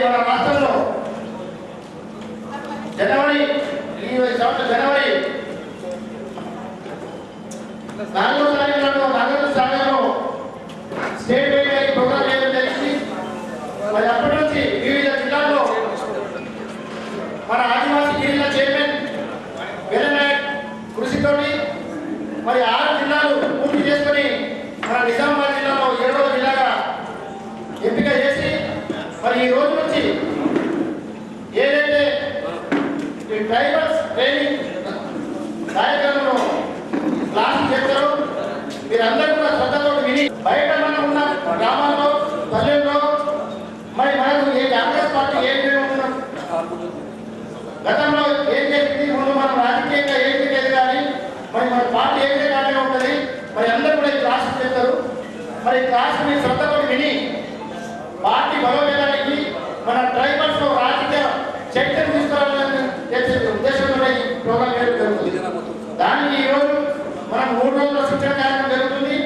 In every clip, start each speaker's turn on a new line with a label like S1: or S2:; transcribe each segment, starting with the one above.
S1: మన రాష్ట్రంలో జనవరి 4వ తారీఖు నాగార్జున సాగర్లో స్టేట్ వైడ్ ప్రోగ్రామ్ చేయడం జరిగింది. మరి అప్పటి నుంచి వివిధ జిల్లాల్లో మన ఆదివాసీ గిరిజన చైర్మన్ వీరనాయక్ కృషితోటి మరి 6 జిల్లాలు పూర్తి చేసుకొని మన నిజామాబాద్ జిల్లాలో 7వ జిల్లాగా ఎంపిక చేసి మరి ఈ రోజు నుంచి ఏదైతే ఈ ట్రైబల్స్ ట్రైనింగ్ కార్యక్రమంలో క్లాస్ చేస్తారో మీరందరూ కూడా శ్రద్ధతో విని బయట మనం ఉన్న గ్రామాల్లో పల్లెల్లో మరి మనకు ఏ కాంగ్రెస్ పార్టీ ఏం చేయడం గతంలో ఏం చేసింది, ముందు మనం రాజకీయంగా ఏం చేయలేదు కానీ మరి మన పార్టీ ఏం చేయడానికి ఉంటుంది. మరి అందరూ కూడా ఈ క్లాస్ చేస్తారు. మరి క్లాస్ మీ శ్రద్ధతో విని పార్టీ బలోపేతానికి మన ట్రైబల్స్ లో రాజకీయ చైతన్యం తీసుకురావాలని చేసే ఉద్దేశంతో ఈ ప్రోగ్రాం జరుగుతుంది. దానికి ఈరోజు మనం 3 రోజుల శిక్షణ కార్యక్రమం జరుగుతుంది.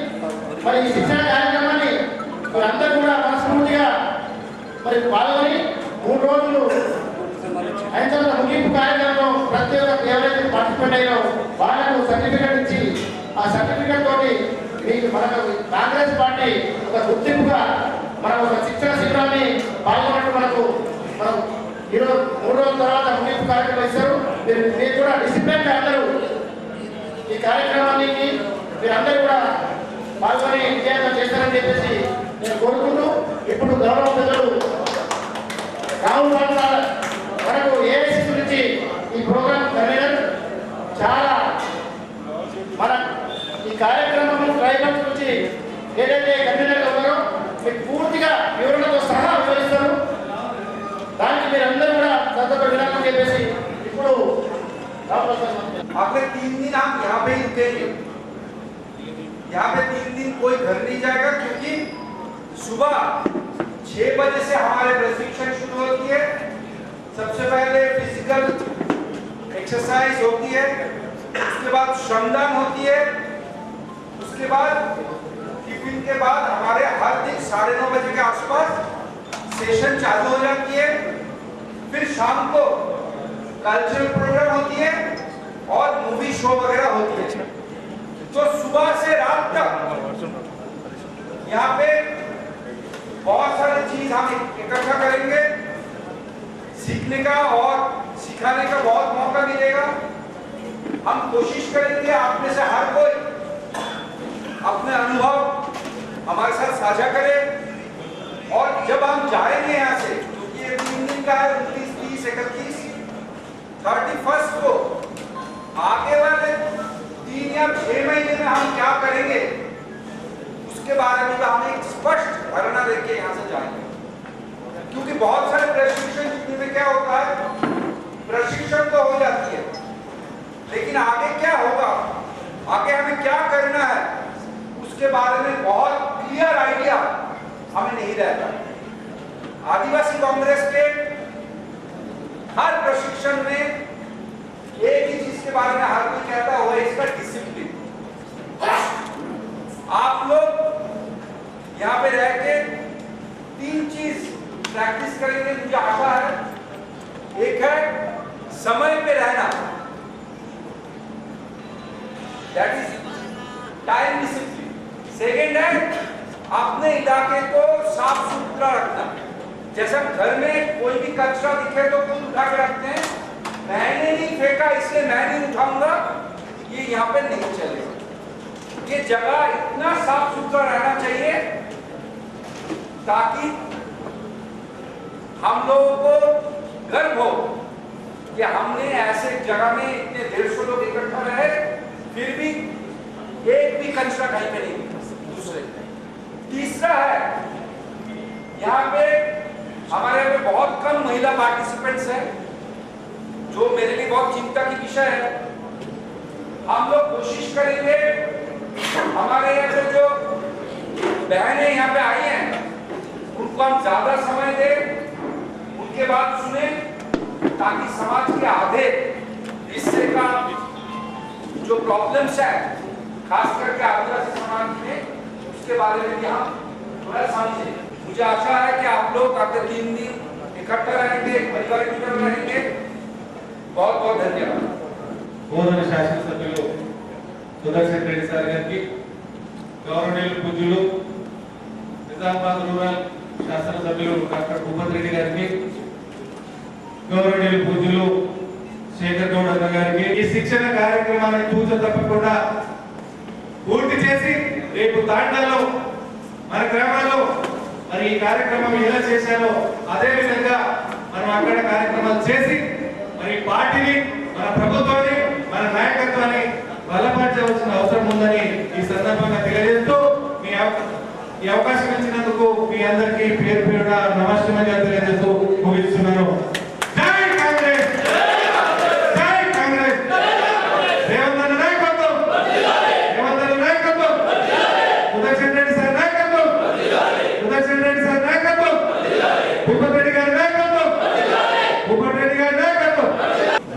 S1: మరి ఈ శిక్షణ కార్యక్రమాన్ని మీరందరూ కూడా మనస్ఫూర్తిగా మరి పాల్గొని 3 రోజులు అయిన తర్వాత ముగింపు కార్యక్రమంలో ప్రతి ఒక్క ఎవరైతే పార్టిసిపేట్ అయ్యారో వాళ్ళకు సర్టిఫికేట్ ఇచ్చి ఆ సర్టిఫికేట్ తోటి మీకు మనకు కాంగ్రెస్ పార్టీ ఒక గుర్తింపుగా మనం ఒక శిక్షణ శిబిరాన్ని పాల్గొన్నట్టు మనం ఈరోజు 3 రోజుల తర్వాత ముగింపు కార్యక్రమం ఇస్తారు. మీరు కూడా డిసిప్లిన్గా అందరూ ఈ కార్యక్రమానికి మీరందరూ కూడా పాల్గొని విజయంగా చేస్తారని చెప్పేసి నేను కోరుకుంటూ ఇప్పుడు గౌరవ ప్రజలు రాహుల్ గాంధీ మనకు ఏఐసి గురించి ఈ ప్రోగ్రాం కన్వీనర్ చాలా మన ఈ కార్యక్రమం ట్రైబల్స్ గురించి ఏదైతే కన్వీనర్ ఉన్నారో మీకు పూర్తిగా వివరణతో సహా వివరిస్తారు. దానికి మీరందరూ కూడా శ్రద్ధతో వినాలని చెప్పేసి ఇప్పుడు
S2: अगले 3 दिन हम यहाँ पे ही रुकेंगे। यहाँ पे 3 दिन कोई घर नहीं जाएगा क्योंकि सुबह 6 बजे से हमारे प्रशिक्षण शुरू होती है। सबसे पहले फिजिकल एक्सरसाइज होती है, उसके बाद श्रमदान होती है, उसके बाद टिफिन के बाद हमारे हर दिन 9:30 बजे के आसपास सेशन चालू हो जाती है। फिर शाम को कल्चरल प्रोग्राम होती है और मूवी शो वगैरह होती है। तो सुबह से रात तक यहाँ पे बहुत सारी चीज हम इकट्ठा करेंगे, सीखने का और सिखाने का बहुत मौका मिलेगा। हम कोशिश करेंगे आप में से हर कोई अपने अनुभव हमारे साथ साझा करे। और जब हम जाएंगे यहाँ से, क्योंकि ये 3 दिन का है, 29, 30, 31, 31 को आगे वाले 3 या 6 महीने में हम क्या करेंगे उसके बारे में हम एक स्पष्ट धारणा लेके यहाँ से जाएंगे। क्योंकि बहुत सारे प्रशिक्षण में क्या होता है, प्रशिक्षण तो हो जाती है लेकिन आगे क्या होगा, आगे हमें क्या करना है उसके बारे में बहुत क्लियर आइडिया हमें नहीं रहता। आदिवासी कांग्रेस के हर प्रशिक्षण में एक ही चीज के बारे में हर कोई कहता है, वो है इसका डिसिप्लिन। आप लोग यहाँ पे रह के 3 चीज प्रैक्टिस करेंगे, मुझे आशा है। एक है समय पे रहना, that is time discipline. Second है अपने इलाके को साफ सुथरा रखना। जैसे हम घर में कोई भी कचरा दिखे तो खुद उठा के रखते हैं, मैंने नहीं फेंका इसलिए मैं नहीं उठाऊंगा, ये यहाँ पे नहीं चलेगा। ये जगह इतना साफ सुथरा रहना चाहिए ताकि हम लोगों को गर्व हो कि हमने ऐसे जगह में इतने 150 लोग इकट्ठा रहे, फिर भी एक भी कचरा कहीं पे नहीं दिखा। दूसरे तीसरा है यहाँ पे हमारे यहाँ पे बहुत कम महिला पार्टिसिपेंट्स हैं, जो मेरे लिए बहुत चिंता की विषय है। हम लोग कोशिश करेंगे हमारे यहाँ से जो बहनें यहाँ पे आई हैं उनको हम ज्यादा समय दें, उनके बात सुने, ताकि समाज के आधे हिस्से का जो प्रॉब्लम्स है खास करके आदिवासी समाज में, उसके बारे में भी हम थोड़ा समझें। मुझे आशा है कि आप लोग अगले 3 दिन इकट्ठा रहेंगे, परिवर्तित रहेंगे। बहुत बहुत धन्यवाद।
S3: బోధన శాసనసభ్యులు సుదర్శన్ రెడ్డి సార్ గారికి, గౌరవనీయులు పూజ్యులు నిజామాబాద్ రూరల్ శాసనసభ్యులు డాక్టర్ భూపత్ రెడ్డి గారికి, గౌరవనీయులు పూజ్యులు శేఖర్ గౌడ్ అన్న గారికి ఈ శిక్షణ కార్యక్రమాన్ని తూచ తప్పకుండా పూర్తి చేసి రేపు తాండాలో మన గ్రామాల్లో మరి ఈ కార్యక్రమం ఎలా చేశారో అదే విధంగా మనం అక్కడ కార్యక్రమాలు చేసి మరి పార్టీని, మన ప్రభుత్వాన్ని, మన నాయకత్వాన్ని బలపరచవలసిన అవసరం ఉందని ఈ సందర్భంగా తెలియజేస్తూ ఈ అవకాశం ఇచ్చినందుకు మీ అందరికీ పేరు పేరున నమస్కారంగా తెలియజేస్తూ ముగిస్తున్నాను. జై కాంగ్రెస్, జై కాంగ్రెస్. రేవంత్ అన్న నాయకత్వం, రేవంత్ అన్న నాయకత్వం, సుదర్శన్ రెడ్డి సార్ నాయకత్వం, సుదర్శన్ రెడ్డి సార్ నాయకత్వం, భూపత్ రెడ్డి గారి నాయకత్వం, భూపత్ రెడ్డి గారి నాయకత్వం.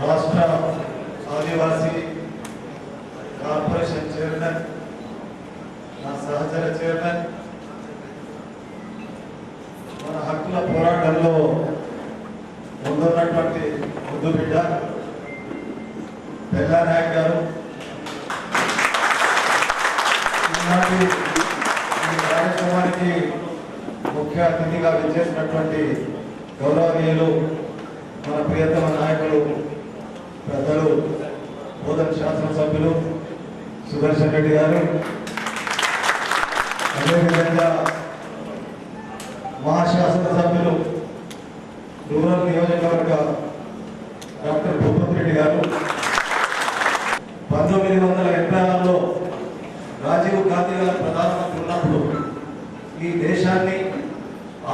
S4: రాష్ట్ర ఆదివాసీ కార్పొరేషన్ చైర్మన్, నా సహచర చైర్మన్, మన హక్కుల పోరాటంలో ముందున్నటువంటి ముద్దు బిడ్డ పెల్లా నాయక్ గారు, ఈనాటి ఈ కార్యక్రమానికి ముఖ్య అతిథిగా విచ్చేసినటువంటి గౌరవనీయులు మన ప్రియతమ నాయకులు పెద్దలు బోధన శాసనసభ్యులు సుదర్శన్ రెడ్డి గారు, అదేవిధంగా మహాశాసనసభ్యులు రూరల్ నియోజకవర్గ డాక్టర్ భూపత్ రెడ్డి గారు, 1986లో రాజీవ్ గాంధీ గారు ప్రధానమంత్రి ఉన్నప్పుడు ఈ దేశాన్ని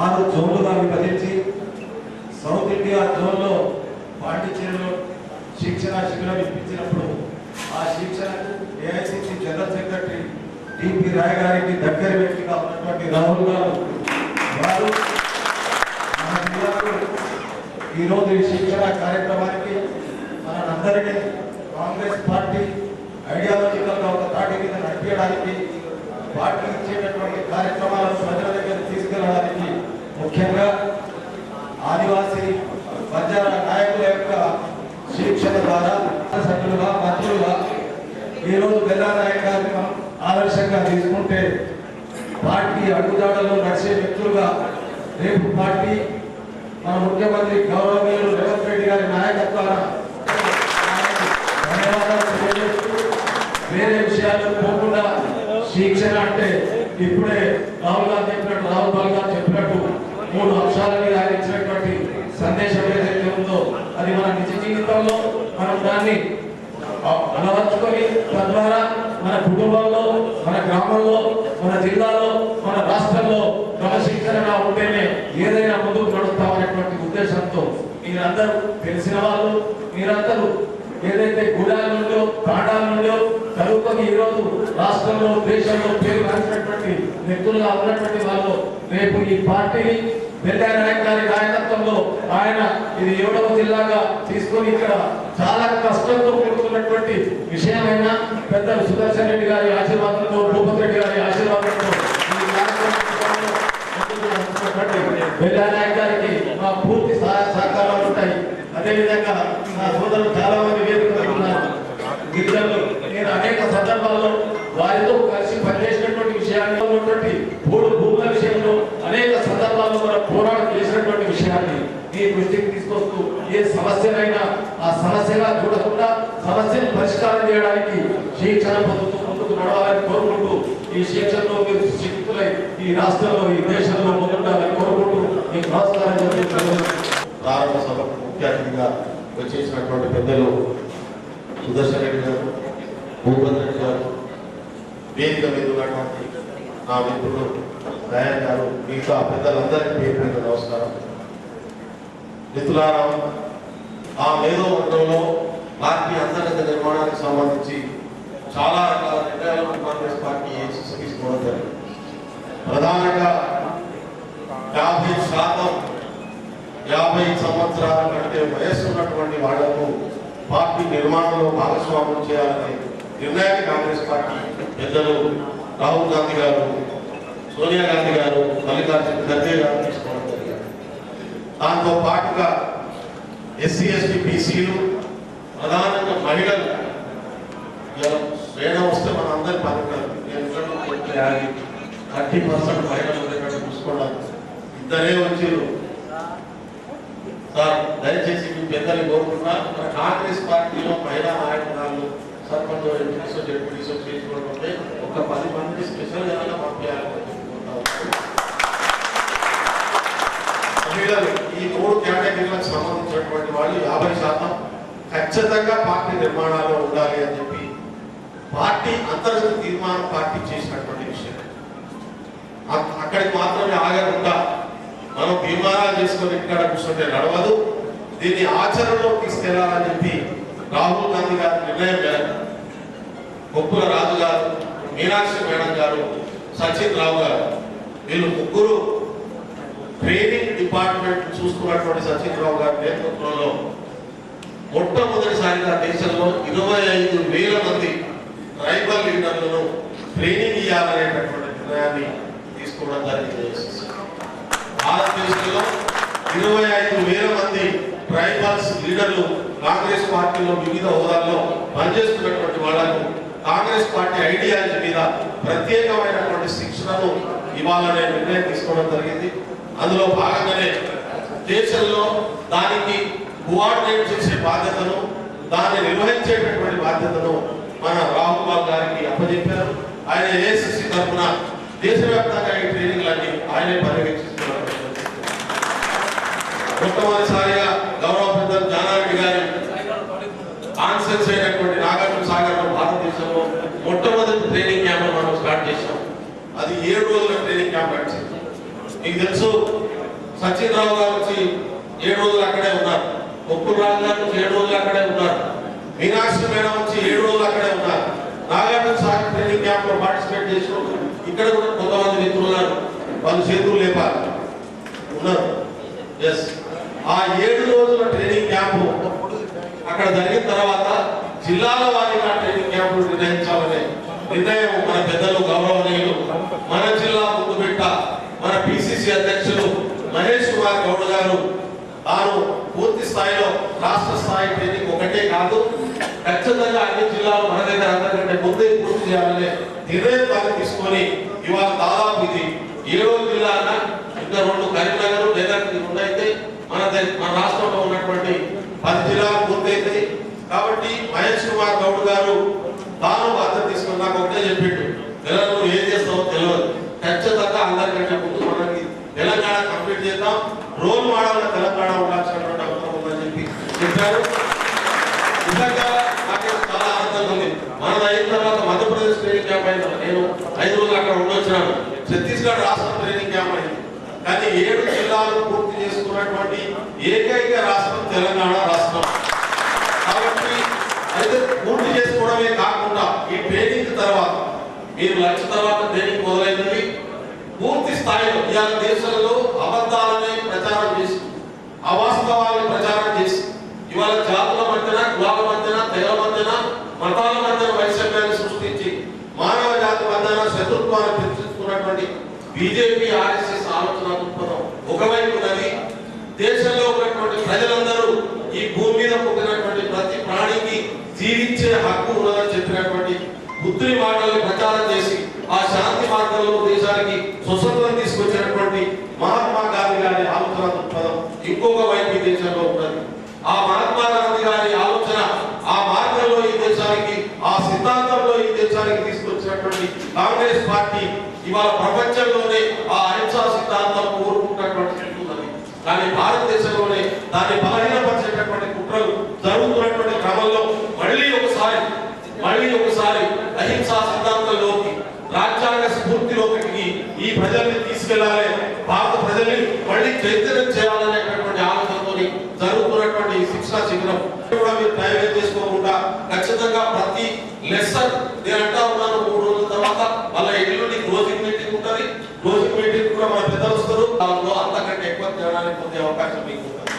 S4: 6 జోన్లుగా విభజించి సౌత్ ఇండియా జోన్లో పాండిచేరిలో శిక్షణ శిబిరం ఇప్పించినప్పుడు ఆ శిక్షణకు AICC general secretary DP Rai గారికి దగ్గర వ్యక్తిగా ఉన్నటువంటి రాహుల్ గారు వారు మన జిల్లాకు ఈరోజు ఈ శిక్షణ కార్యక్రమానికి మనందరినీ కాంగ్రెస్ పార్టీ ఐడియాలజికల్గా ఒక తాటి మీద నడిపించడానికి, పార్టీ ఇచ్చేటటువంటి కార్యక్రమాలను ప్రజల దగ్గర తీసుకెళ్ళడానికి, ముఖ్యంగా ఆదివాసీ బంజారా నాయకుల యొక్క శిక్షణ ద్వారా సభ్యులుగా, మంత్రులుగా ఈరోజు బెల్లా నాయక్ గారిని మనం ఆదర్శంగా తీసుకుంటే పార్టీ అడుగుజాడలో నడిచే వ్యక్తులుగా రేపు పార్టీ మన ముఖ్యమంత్రి గౌరవనీయులు రేవంత్ రెడ్డి గారి నాయకత్వాన ధన్యవాదాలు తెలియజేస్తూ, వేరే విషయాలు పోకుండా శిక్షణ అంటే ఇప్పుడే రాహుల్ గాంధీ చెప్పినట్టు 3 అంశాల మీద ఆయన ఇచ్చినటువంటి సందేశం ఏదైతే ఉందో అది మన నిజ జీవితంలో మనం దాన్ని అలవర్చుకొని తద్వారా మన కుటుంబంలో, మన గ్రామంలో, మన జిల్లాలో, మన రాష్ట్రంలో క్రమశిక్షణగా ఉంటేనే ఏదైనా ముందుకు నడుస్తామనేటువంటి ఉద్దేశంతో మీరందరూ తెలిసిన వాళ్ళు, మీరందరూ ఏదైతే గుడాల నుండో తాండాల నుండో చదువుకొని ఈరోజు రాష్ట్రంలో, దేశంలో పేరు రాసినటువంటి వ్యక్తులుగా ఉన్నటువంటి వాళ్ళు రేపు ఈ పార్టీని బెల్లా నాయక్ గారి నాయకత్వంలో ఆయన ఇది 7వ జిల్లాగా తీసుకొని ఇక్కడ చాలా కష్టంతో కూడుకున్నటువంటి విషయమైన పెద్దలు సుదర్శన్ రెడ్డి గారి ఆశీర్వాదంతో, భూపత్ రెడ్డి గారి ఆశీర్వాదంతో బెల్లా నాయక్ గారికి మా పూర్తి సహకారాలు ఉంటాయి. అదేవిధంగా నా సోదరులు చాలా మంది వేదికలు ఉన్నారు, గిరిజనులు. నేను అనేక సందర్భాల్లో వారితో కలిసి పనిచేసినటువంటి విషయాన్ని, భూముల విషయంలో అనేక సందర్భాల్లో మనం పోరాటం చేసినటువంటి విషయాన్ని మీ దృష్టికి తీసుకొస్తూ ఏ సమస్యనైనా ఆ సమస్యగా చూడకుండా సమస్యను పరిష్కారం చేయడానికి శిక్షణ పొందుతూ ముందుకు నడవాలని కోరుకుంటూ, ఈ శిక్షణలో మీరు శిక్షితులై ఈ రాష్ట్రంలో, ఈ దేశంలో ముందుండాలని కోరుకుంటూ మీకు నమస్కారం చెప్తున్నాను. ప్రారంభ సభకు ముఖ్య అతిథిగా వచ్చేసినటువంటి పెద్దలు సుదర్శన్ రెడ్డి గారు, భూపత్ రెడ్డి గారు, వేదిక మీద ఉన్నటువంటి నా మిత్రుడు దయాన్ గారు, మిగతా పెద్దలందరికీ పేరు మీద నమస్కారం. మిత్రులారా, ఆ మేధోవర్గంలో పార్టీ అంతర్గత నిర్మాణానికి సంబంధించి చాలా రకాల నిర్ణయాలను కాంగ్రెస్ పార్టీ ఏసీసీ తీసుకోవడం జరిగింది. ప్రధానంగా 50 సంవత్సరాల కంటే వయస్సు ఉన్నటువంటి వాళ్లకు పార్టీ నిర్మాణంలో భాగస్వామ్యం చేయాలనే నిర్ణయాన్ని కాంగ్రెస్ పార్టీ పెద్దలు రాహుల్ గాంధీ గారు, సోనియా గాంధీ గారు, మల్లికార్జున ఖర్గే గారు తీసుకోవడం జరిగింది.
S5: దాంతో పాటుగా ఎస్సీ ఎస్టీ బీసీలు ప్రధానంగా మహిళలు వేయడం వస్తే మన అందరి పథకాలు 30% మహిళలు ఉండేటట్టు చూసుకోవడానికి ఇద్దరే వచ్చారు సార్. దయచేసి మీ పెద్దలు కోరుకున్నా మన కాంగ్రెస్ పార్టీలో మహిళా నాయకురాలు సర్పంచ్ ఎంపీసో జడ్పీసో చేసుకోవడం అంటే ఒక 10 మంది స్పెషల్ గా పంపించాలని మహిళలు ఈ 3 కేటగిరీలకు సంబంధించినటువంటి వాళ్ళు 50% ఖచ్చితంగా పార్టీ నిర్మాణాల్లో ఉండాలి అని చెప్పి పార్టీ అంతర్గత తీర్మానం పార్టీ చేసినటువంటి విషయం. అక్కడికి మాత్రమే ఆగకుండా మనం తీర్మానాలు చేసుకొని ఇక్కడ కూర్చుంటే నడవదు, దీన్ని ఆచరణలో తీసుకెళ్లాలని చెప్పి రాహుల్ గాంధీ గారు నిర్ణయం గారు, కొప్పుల రాజు గారు, మీనాక్షి మేడం గారు, సచిన్ రావు గారు, వీళ్ళు ముగ్గురు ట్రైనింగ్ డిపార్ట్మెంట్ చూసుకున్నటువంటి సచిన్ రావు గారి నేతృత్వంలో మొట్టమొదటిసారిగా దేశంలో 25,000 మంది ట్రైబల్ లీడర్లను ట్రైనింగ్ ఇవ్వాలనేటటువంటి నిర్ణయాన్ని తీసుకోవడం జరిగింది. భారతదేశంలో 25,000 మంది ట్రైబల్స్ లీడర్లు కాంగ్రెస్ పార్టీలో వివిధ హోదాల్లో పనిచేస్తున్నటువంటి వాళ్లకు కాంగ్రెస్ పార్టీ ఐడియాలజీ మీద ప్రత్యేకమైనటువంటి శిక్షణను ఇవ్వాలనే నిర్ణయం తీసుకోవడం జరిగింది. అందులో భాగంగానే దేశంలో దానికి కోఆర్డినేట్ చేసే బాధ్యతను, దాన్ని నిర్వహించేటటువంటి బాధ్యతను మన రాహుల్ గారికి అప్పచెప్పారు. ఆయన ఏఐసిసి తరఫున దేశవ్యాప్తంగా ఈ ట్రైనింగ్లన్నీ ఆయనే పర్యవేక్షిస్తున్నారు. మొట్టమొదటిసారిగా గౌరవ పెద్దలు జానారెడ్డి గారి కాన్సెన్స్ అయినటువంటి నాగార్జున సాగర్ భారతదేశంలో మొట్టమొదటి ట్రైనింగ్ క్యాంప్ మనం స్టార్ట్ చేశాం. అది 7 రోజుల ట్రైనింగ్ క్యాంప్ నడిచింది. మీకు తెలుసు, సచిన్ రావు గారు వచ్చి 7 రోజులు అక్కడే ఉన్నారు, కొప్పుల రాజు గారు 7 రోజులు అక్కడే ఉన్నారు, మీనాక్షి మేడం వచ్చి 7 రోజులు అక్కడే ఉన్నారు. నాగార్జున సాగర్ ట్రైనింగ్ క్యాంప్ లో పార్టిసిపేట్ చేసిన ఇక్కడ కూడా కొంతమంది వ్యక్తులు ఉన్నారు, వాళ్ళు చేతులు లేపాలి ఉన్నారు. ఎస్, ఆ 7 రోజుల ట్రైనింగ్ క్యాంపు అక్కడ జరిగిన తర్వాత జిల్లాల వారీగా ట్రైనింగ్ క్యాంపులు నిర్వహించాలనే నిర్ణయం మన పెద్దలు గౌరవనీయులు మన జిల్లా ముందుపెట్ట మన పిసిసి అధ్యక్షులు మహేష్ కుమార్ గౌడ్ గారు తాను పూర్తి స్థాయిలో రాష్ట్ర స్థాయి ట్రైనింగ్ ఒకటే కాదు, ఖచ్చితంగా అన్ని జిల్లాలు మన దగ్గర అందరికంటే ముందే పూర్తి చేయాలనే నిర్ణయం తీసుకొని ఇవాళ దాదాపు ఇది 7వ జిల్లా ఇంకా 2 కరీంనగర్ మెదక్ 2 అయితే మన రాష్ట్రంలో ఉన్నటువంటి 10 జిల్లాలు పూర్తయితాయి. కాబట్టి మహేష్ కుమార్ గౌడ్ గారు తాను బాధ్యత తీసుకుని నాకు ఒకటే చెప్పిండు, తెలంగాణ ఏం చేస్తామో తెలియదు, ఖచ్చితంగా అందరికంటే ముందు మనకి తెలంగాణ కంప్లీట్ చేద్దాం, రోల్ మోడల్ తెలంగాణ ఉండాల్సినటువంటి అవసరం ఉందని చెప్పి చెప్పారు. నిజంగా నాకు చాలా ఆనందంగా ఉంది. మనది అయిన తర్వాత మధ్యప్రదేశ్ ట్రైనింగ్ క్యాంప్ అయింది, నేను 5 రోజులు అక్కడ ఉండొచ్చినాను. ఛత్తీస్గఢ్ రాష్ట్రం ట్రైనింగ్ క్యాంప్ అయింది. కానీ 7 జిల్లాలు పూర్తి చేసుకున్నటువంటి ఏకైక రాష్ట్రం తెలంగాణ రాష్ట్రం. కాబట్టి అయితే పూర్తి చేసుకోవడమే కాకుండా ఈ ట్రైనింగ్ తర్వాత మీరు లంచ్ తర్వాత ట్రైనింగ్ మొదలైంది. పూర్తి స్థాయిలో ఇవాళ దేశంలో అబద్ధాలని ప్రచారం చేసి, అవాస్తవాలని ప్రచారం చేసి, ఇవాళ జాతుల మధ్యన, కులాల మధ్యన, తెగల మధ్యన, మతాల మధ్యన వైషమ్యాన్ని సృష్టించి మానవ జాతి మధ్యన శత్రుత్వాన్ని పెంచుతున్నటువంటి బీజేపీ ఆర్ఎస్ఎస్ ఆలోచన దృక్పథం ఒకవైపు ఉన్నది. దేశంలో ఉన్నటువంటి ప్రజలందరూ ఈ భూమి మీద పుట్టినటువంటి ప్రతి ప్రాణికి జీవించే హక్కు ఉన్నదని చెప్పినటువంటి బుద్ధుని మాటలను ప్రచారం చేసి ఆ శాంతి మార్గంలో దేశానికి స్వతంత్రం తీసుకొచ్చినటువంటి మహాత్మా గాంధీ గారి ఆలోచన దృక్పథం ఇంకొక వైపు ఈ దేశంలో ఉన్నది. ఆ మహాత్మా గాంధీ గారి ఆలోచన ఆ మార్గంలో ఈ దేశానికి, ఆ సిద్ధాంతంలో ఈ దేశానికి తీసుకొచ్చినటువంటి కాంగ్రెస్ పార్టీ ఇవాళ ప్రపంచంలోనే ఆ అహింసా సిద్ధాంతం కోరుకుంటున్నటువంటి స్థితి ఉన్నది. కానీ భారతదేశంలోనే దాన్ని బలహీనపరిచేటటువంటి కుట్రలు జరుగుతున్నటువంటి క్రమంలో మళ్ళీ ఒకసారి అహింసా సిద్ధాంతంలోకి, రాజ్యాంగ స్ఫూర్తిలోకి ఈ ప్రజల్ని తీసుకెళ్లాలి, భారత ప్రజల్ని మళ్ళీ చైతన్యం చేయాలనేటటువంటి ఆలోచనతో జరుగుతున్నటువంటి శిక్షణ శిబిరం కూడా మీరు టైం వేస్ట్ చేసుకోకుండా ఖచ్చితంగా ప్రతి లెసన్ నేను అంటా ఉన్నాను 3 రోజుల తర్వాత మళ్ళీ ఎల్లుండి క్లోజింగ్ మీటింగ్ ఉంటుంది. క్లోజింగ్ మీటింగ్ కూడా మన పెద్దలు వస్తారు. దానిలో అంతకంటే ఎక్కువ జ్ఞానాన్ని పొందే అవకాశం మీకు ఉంటుంది.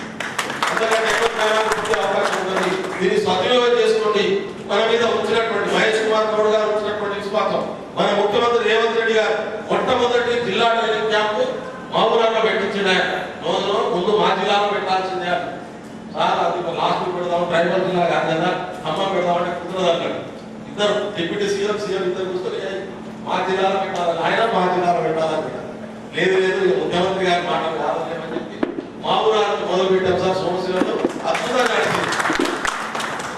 S5: అంతకంటే ఎక్కువ జ్ఞానాన్ని పొందే అవకాశం ఉంటుంది. దీన్ని సద్వినియోగం చేసుకోండి. మన మీద వచ్చినటువంటి మహేష్ కుమార్ గౌడ్ గారు వచ్చినటువంటి విశ్వాసం, మన ముఖ్యమంత్రి రేవంత్ రెడ్డి గారు మొట్టమొదటి జిల్లా ట్రైనింగ్ క్యాంపు మా ఊళ్ళో పెట్టించిన ముందు మా జిల్లాలో పెట్టాల్సిందే సార్ అది లాస్ట్ పెడదాం ట్రైబల్ జిల్లా కాదు కదా ఖమ్మం పెడదామంటే కుదరదు అన్నాడు. ఇద్దరు డిప్యూటీ సీఎం ఇద్దరు కూర్చొని మా జిల్లాలో పెట్టాలి, ఆయన మా జిల్లాలో పెట్టాలని లేదు లేదు ముఖ్యమంత్రి గారి మాట కావాలేమని చెప్పి మా ఊరానికి మొదలు పెట్టాం సార్. సోమశిలలో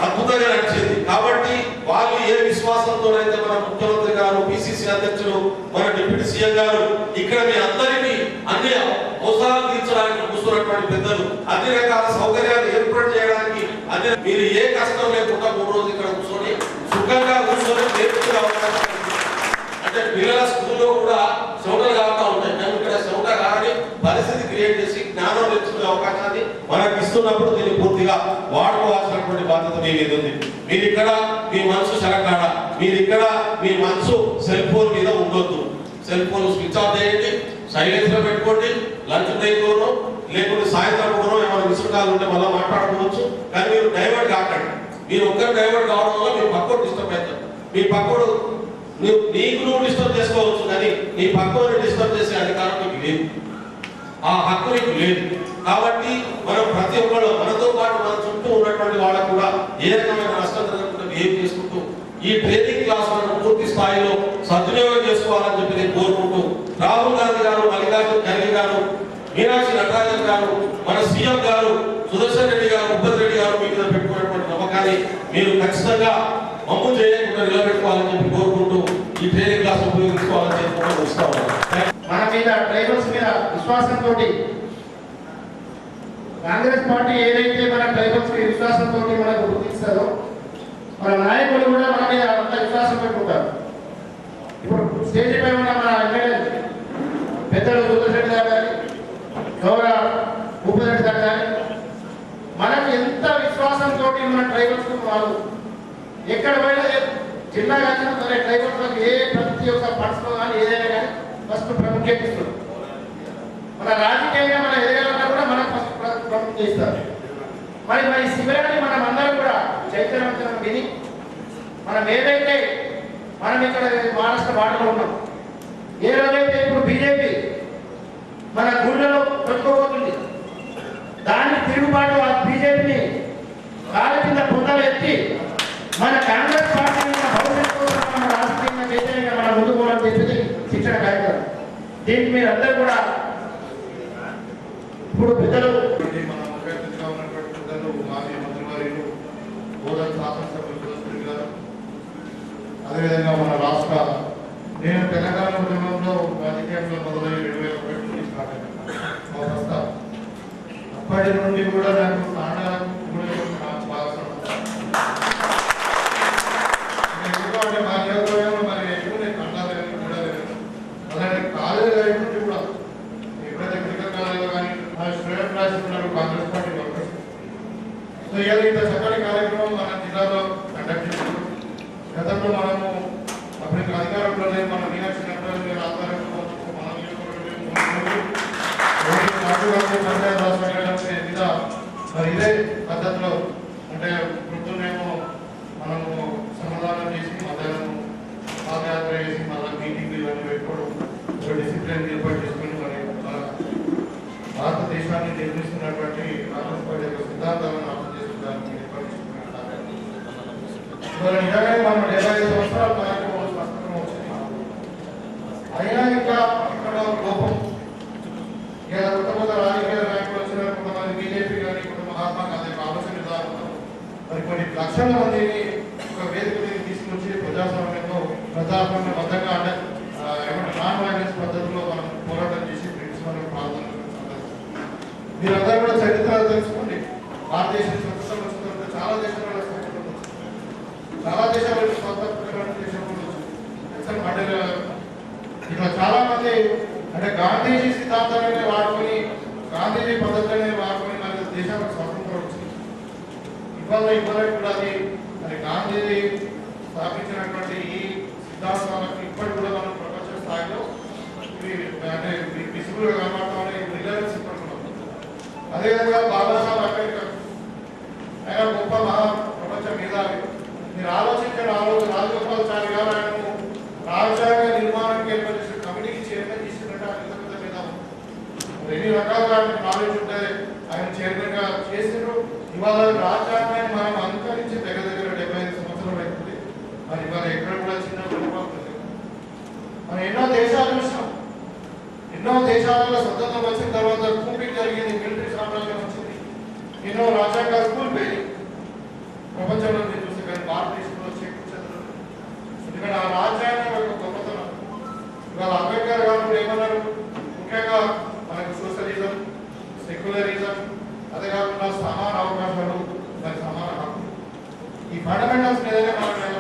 S5: అద్భుతంగా నడిచింది. కాబట్టి వాళ్ళు ఏ విశ్వాసంతోనైతే మన ముఖ్యమంత్రి గారు, పిసిసి అధ్యక్షులు, మన డిప్యూటీ సీఎం గారు ఇక్కడ మీ అందరికీ అన్ని అవసరాలు తీర్చడానికి కూర్చున్నటువంటి పెద్దలు అన్ని రకాల సౌకర్యాలు ఏర్పాటు చేయడానికి అన్ని మీరు ఏ కష్టం లేకుండా 3 రోజులు ఇక్కడ కూర్చొని సుఖంగా కూర్చొని నేర్చుకునే అవకాశం. అంటే పిల్లల స్కూల్లో కూడా చెమటలు కావుతా ఉంటాయి, మేము ఇక్కడ చెమట కాని పరిస్థితి క్రియేట్ చేసి జ్ఞానం తెచ్చుకునే అవకాశాన్ని మనకు ఇస్తున్నప్పుడు దీన్ని పూర్తిగా వాడుకోవాల్సినటువంటి బాధ్యత మీ మీద ఉంది. మీరు ఇక్కడ మీ మనసు సెలకాడ, మీరు ఇక్కడ మీ మనసు సెల్ ఫోన్ మీద ఉండొద్దు. సెల్ ఫోన్ స్విచ్ ఆఫ్ చేయండి, సైలెన్స్ లో పెట్టుకోండి. లంచ్ బ్రేక్ లోనో లేకుంటే సాయంత్రం కూడా ఏమైనా విసుకాలు ఉంటే మళ్ళీ మాట్లాడుకోవచ్చు. కానీ మీరు డైవర్ట్ కాకండి. మీరు ఒక్కరు డైవర్ట్ కావడం వల్ల మీ పక్కోడు డిస్టర్బ్ అవుతారు. మీ పక్కోడు నీకు నువ్వు డిస్టర్బ్ చేసుకోవచ్చు, కానీ నీ పక్కని డిస్టర్బ్ చేసే అధికారం నీకు లేదు, ఆ హక్కు నీకు లేదు. కాబట్టి మనం ప్రతి ఒక్కరు మనతో పాటు మన చుట్టూ ఉన్నటువంటి వాళ్ళకు కూడా ఏ రకమైన నష్టం జరగకుండా బిహేవ్ చేసుకుంటూ ఈ ట్రైనింగ్ క్లాసులను పూర్తి స్థాయిలో సద్వినియోగం చేసుకోవాలని చెప్పి నేను కోరుకుంటూ రాహుల్ గాంధీ గారు, మల్లికార్జున ఖర్గే గారు, మీనాక్షి నటరాజన్ గారు, మన సీఎం గారు, సుదర్శన్ రెడ్డి గారు, ఉపేంద్ర రెడ్డి గారు మీ మీద పెట్టుకున్నటువంటి నమ్మకాన్ని మీరు ఖచ్చితంగా మమ్ము చేయకుండా నిలబెట్టుకోవాలని చెప్పి కోరుకుంటూ ఈ ట్రైనింగ్ క్లాస్ ఉపయోగించుకోవాలని చెప్పి వస్తాము.
S1: మన మీద ట్రైబల్స్ మీద విశ్వాసంతో కాంగ్రెస్ పార్టీ ఏదైతే మన ట్రైబల్స్ విశ్వాసంతో మనకు గుర్తిస్తారో మన నాయకులు కూడా మన మీద అంత విశ్వాసం పెట్టుకుంటారు. ఇప్పుడు స్టేజ్ పై ఉన్న మన ఎమ్మెల్యే పెద్దలు సుదర్శన్ గారు కానీ, గౌరవ ఉపేంద్ర గారు కానీ మనకు ఎంత విశ్వాసంతో మన ట్రైబల్స్ వాళ్ళు ఎక్కడ పోయినా జిల్లా కానీ సరే ట్రైబల్స్ ఏ ప్రతి ఒక్క పర్సనో కానీ ఏదైనా కానీ ఫస్ట్ ప్రాముఖ్యత ఇస్తారు. మన రాజకీయంగా మన ఎదగాలన్నా కూడా మనకు ఫస్ట్ ప్రాముఖ్యత ఇస్తారు. మరి శిబిరాన్ని మనం అందరం కూడా చైతన్యవంతం విని మనం ఏదైతే మనం ఇక్కడ మహారాష్ట్ర బాటలో ఉన్నాం, ఏ రోజైతే ఇప్పుడు బీజేపీ మన గుళ్ళలో పెట్టుకోబోతుంది దాన్ని తిరుగుబాటు ఆ బీజేపీని కాళ్ళ కింద పొందలు ఎత్తి మన కాంగ్రెస్ పార్టీ భవిష్యత్తు మన రాజకీయంగా చైతన్యంగా మన ముందు పోవాలని చెప్పేది శిక్షణ కార్యక్రమం. దీనికి మీరు అందరూ కూడా ఇప్పుడు పెద్దలు
S6: మన ముఖ్య అతిథిగా ఉన్నటువంటి పెద్దలు మాజీ మంత్రివర్యులు బోధన శాసనసభ్యులు సుదర్శన్ గారు, అదేవిధంగా మన రాష్ట్ర నేను తెలంగాణ ఉద్యమంలో రాజకీయంలో మొదలై 2001 నుంచి స్టార్ట్ అయ్యాను. అప్పటి నుండి కూడా నాకు తాండాలకు నాకు బాగా ఎందుకంటే మా నియోజకవర్గంలో మరి ఎక్కువ నేను తండాలని కూడా లేదు. అలాంటి కాలేజీ లైఫ్ నుంచి కూడా ఎప్పుడైతే మెడికల్ కాలేజీలో కానీ మా స్టూడెంట్ క్లాస్ ఉన్నారు కాంగ్రెస్ పార్టీ వర్కర్స్. సో ఇవాళ ఇంత చక్కటి కార్యక్రమం మన జిల్లాలో కండక్ట్ చేశారు. గతంలో మనము అప్పటికి అధికారంలో లేదు, మన మీనాక్షి నటరాజన్ ఆధ్వర్యంలో మన నియోజకవర్గంలో మరి ఇదే పద్ధతిలో అంటే వృద్ధులేమో మనము సమాధానం చేసి మధ్యాహ్నం పాదయాత్ర చేసి మళ్ళీ మీటింగ్లు ఇవన్నీ పెట్టుకోవడం ఒక డిసిప్లిన్ ఏర్పాటు చేసుకుని మరి మన భారతదేశాన్ని నిర్మిస్తున్నటువంటి కాంగ్రెస్ పార్టీ యొక్క సిద్ధాంతాలను అర్థం చేసుకోవడానికి ఏర్పాటు చేసుకున్నాం. నిజంగానే మనం 75 సంవత్సరాల కార్యక్రమం స్పష్టంగా వచ్చింది. అయినా ఇంకా ఇక్కడ లోపం ఇలా కొత్త రాజకీయ నాయకులు వచ్చిన కొంతమంది బీజేపీ కానీ కొంత మహాత్మా గాంధీ ఆలోచన విధానం మరి కొన్ని లక్షల మందిని ఒక వేదిక మీద తీసుకొచ్చి ప్రజాస్వామ్యంలో బద్ధంగా అంటే ఏమంటే నాన్ వైలెన్స్ పద్ధతిలో మనం పోరాటం చేసి బ్రిటిష్ వాళ్ళకి ప్రాంతం మీరందరూ కూడా చరిత్ర తెలుసుకోండి. భారతదేశం స్వతంత్రం వచ్చిన తర్వాత చాలా దేశాలలో చాలా దేశాలు స్వతంత్ర దేశంలో అంటే ఇట్లా చాలా మంది అంటే గాంధీజీ సిద్ధాంతాన్ని వాడుకొని గాంధీజీ పద్ధతులని వాడుకొని మన దేశానికి స్వతంత్రం వచ్చింది. ఇవాళ కూడా అది మరి గాంధీజీ స్థాపించినటువంటి ఈ సిద్ధాంతాలకు ఇప్పటికి కూడా మనం ప్రపంచ స్థాయిలో అంటే విసిబుల్గా కనబడతామని రిలయన్స్ ఇప్పటికున్నాం. అదేవిధంగా బాబాసాహెబ్ అంబేద్కర్ ఆయన గొప్ప మహా ప్రపంచ మేధావి. మీరు ఆలోచించిన రాజగోపాలాచారి గారు ఆయనను రాజ్యాంగ నిర్మాణానికి ఏర్పాటు చేసిన కమిటీకి చైర్మన్ చేసినట్టు ఆయన పెద్ద మేధావి. రకాలుగా నాలెడ్జ్ ఉంటుంది. ఆయన చైర్మన్ గా చేసిండ్రు. ఇవాళ రాజ్యాంగాన్ని మనం అనుకరించి దగ్గర 75 సంవత్సరాలు అవుతుంది. మరి ఇవాళ ఎక్కడ కూడా చిన్న మనం ఎన్నో దేశాలు చూసాం. ఎన్నో దేశాలలో స్వతంత్రం వచ్చిన తర్వాత కూపింగ్ జరిగింది, మిలిటరీ సామ్రాజ్యం వచ్చింది, ఎన్నో రాజ్యాంగాలు కూలిపోయి ప్రపంచంలో మీరు చూస్తే కానీ భారతదేశంలో చేకూర్చారు. ఎందుకంటే ఆ రాజ్యాంగం యొక్క గొప్పతనం. ఇవాళ అంబేద్కర్ గారు ఏమన్నారు? ముఖ్యంగా మనకు సోషలిజం, సెక్యులరిజం, అదే కాకుండా సమాన అవకాశాలు, మరి సమాన హక్కు, ఈ ఫండమెంటల్స్ ఏదైనా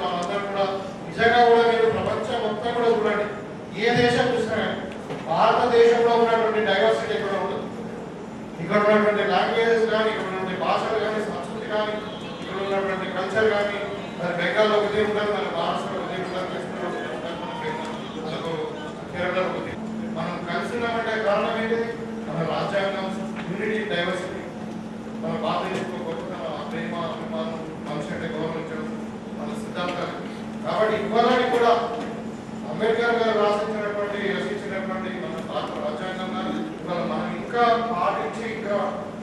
S6: మనందరం కూడా నిజంగా కూడా మీరు ప్రపంచం మొత్తం కూడా చూడండి, ఏ దేశం చూసినా భారతదేశంలో ఉన్నటువంటి డైవర్సిటీ ఎక్కడ ఉంటుంది. ఇక్కడ ఉన్నటువంటి లాంగ్వేజెస్ కానీ, ఇక్కడ ఉన్నటువంటి భాషలు కానీ, సంస్కృతి కానీ, ఇక్కడ ఉన్నటువంటి కల్చర్ కానీ, మరి బెంగాల్లో ఒకటే ఉంటారు, మన మహారాష్ట్రలో ఒకటే ఉంటారు, కేరళలో ఒకటి. మనం కలిసి ఉన్నామంటే కారణం ఏంటిది? మన రాజ్యాంగం, యూనిటీ, డైవర్సిటీ, మన భారతదేశంలో గొప్పతనం, ప్రేమ, అభిమానం, మనుషులంటే గౌరవించడం, మన సిద్ధాంతాలు. కాబట్టి ఇవ్వాలని కూడా అంబేద్కర్ గారు రచించినటువంటి మన భారత రాజ్యాంగంగా ఇవాళ మనం ఇంకా పాటించి ఇంకా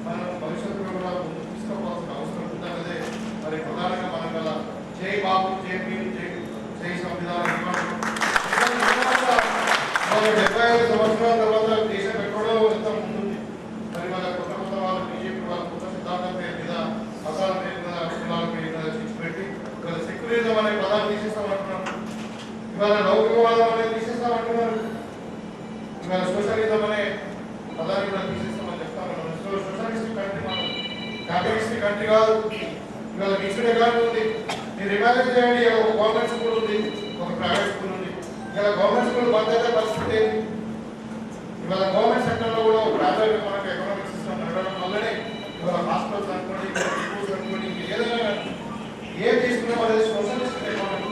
S6: మనం భవిష్యత్తులో కూడా ముందుకు తీసుకోవాల్సిన అవసరం ఉందన్నదే మరి ప్రధానంగా మనం గల జై బాబు, జై భీమ్, జై సంవిధానం. 75 సంవత్సరాల తర్వాత దేశం ఎక్కడో ఎంత ముందుంది. మరి వాళ్ళ కొత్త కొత్త వాళ్ళు బీజేపీ వాళ్ళ కొత్త సిద్ధాంతం పేరు మీద, మతాల పేరు మీద, కులాల పేరు మీద చిచ్చిపెట్టి ఇవాళ సెక్యులరిజం అనే పదాన్ని తీసేస్తామంటున్నారు. ఇవాళ లౌకికవాదం అనేది తీసేస్తామంటున్నారు. ఇవాళ సోషలిజం అనే పదాన్ని కూడా తీసేస్తామని చెప్తాను. సోషలిస్టిక్ కంట్రీ మనం క్యాపిటలిస్టిక్ కంట్రీ కాదు. ఇవాళ మిక్స్డ్ ఎకానమీ ఉంది. మీరు ఇమాజిన్ చేయండి, ఒక గవర్నమెంట్ స్కూల్ ఉంది, ఒక ప్రైవేట్ స్కూల్ ఉంది. ఇలా గవర్నమెంట్ స్కూల్ బంద్ అయితే పరిస్థితి ఏంటి? ఇవాళ గవర్నమెంట్ సెక్టర్లో కూడా ఒక ప్రైవేట్ మనకు ఎకనామిక్ సిస్టమ్ నడవడం వల్లనే ఇవాళ హాస్పిటల్స్ అనుకోండి, స్కూల్స్ అనుకోండి, ఏదైనా ఏం తీసుకున్నా అనేది సోషలిస్ట్ ఎకానమీ,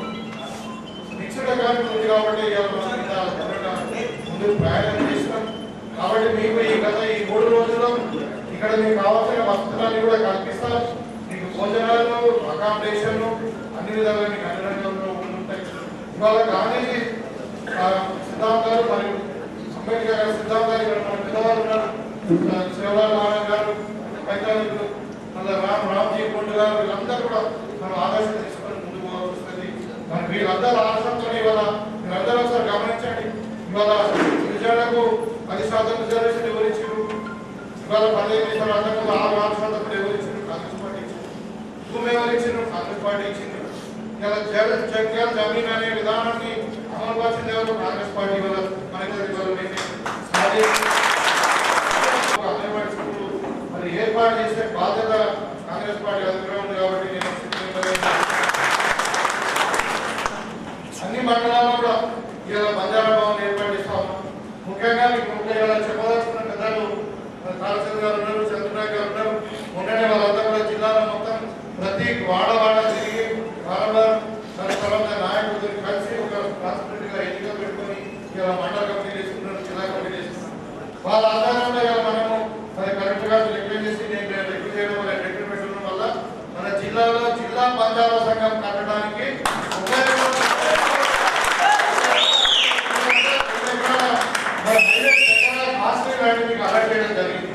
S6: మిక్స్డ్ ఎకానమీ ఉంది. కాబట్టి ముందు ప్రయాణం చేస్తున్నాం. కాబట్టి మీకు ఈ గత ఈ 3 రోజుల్లో ఇక్కడ మీకు కావాల్సిన వసతులన్నీ కూడా కల్పిస్తాం. మీకు భోజనాలు, అకామిడేషన్ అన్ని విధాలుగా మీకు అన్ని రంగాల్లో ఉంటాయి. ఇవాళ గాంధీజీ సిద్ధాంతాలు మరియు అంబేద్కర్ గారి సిద్ధాంతాలు ఇక్కడ మన పెద్దవాళ్ళు ఉన్నారు. శివలాల్ నారాయణ గారు, వైజ్ఞానికులు, మళ్ళీ రామ్జీ కోండ్ గారు, వీళ్ళందరూ కూడా మనం ఆదర్శం తీసుకొని ముందుకు పోవాల్సి వస్తుంది. మరి వీళ్ళందరూ ఆదర్శంతో ఇవాళ మీరందరూ ఒకసారి గమనించండి. ఇవాళ గిరిజనులకు 10% రిజర్వేషన్ ఎవరిచ్చారు? ఇవాళ 15 అంతకుముందు 6% ఎవరిచ్చారు? కాంగ్రెస్ పార్టీ ఇచ్చింది. భూమి ఎవరిచ్చారు? కాంగ్రెస్ పార్టీ ఇచ్చింది. ఇలా జగ్యాల జమీన్ అనే విధానాన్ని అమలు పరిచింది ఎవరు? కాంగ్రెస్ పార్టీ వల్ల మనకి అంగన్వాడీ స్కూల్ మరి ఏర్పాటు చేసే బాధ్యత కాంగ్రెస్ పార్టీ అధికారం ఉంది. కాబట్టి నేను అన్ని మండలాల్లో కూడా ఇలా బంజారా భవన్ ఏర్పాటు చేస్తాము. ముఖ్యంగా మీకు చెప్పదలుచుకున్న పెద్దలు కాళచంద్ర గారు ఉన్నారు, చంద్రనాయక్ గారు ఉన్నారు. మొన్ననే వాళ్ళంతా కూడా జిల్లాలో మొత్తం ప్రతి వాడ తిరిగి నాయకులతో కలిసి ఒక ట్రాన్స్పరెంట్గా ఎన్నిక పెట్టుకొని ఇలా మండల కమిటీ చేసుకుంటున్నారు, జిల్లా కమిటీ చేసుకుంటున్నారు. వాళ్ళ ఆధారంలో ఇలా మనము మరి కరెక్ట్ గా రిక్వెస్ట్ చేసి నేను రిక్వెస్ట్ చేయడం వల్ల రిక్వెస్ట్ పెట్టడం వల్ల మన జిల్లాలో జిల్లా బంజారా సంఘం కట్టడానికి మీకు అలర్ట్ చేయడం జరిగింది.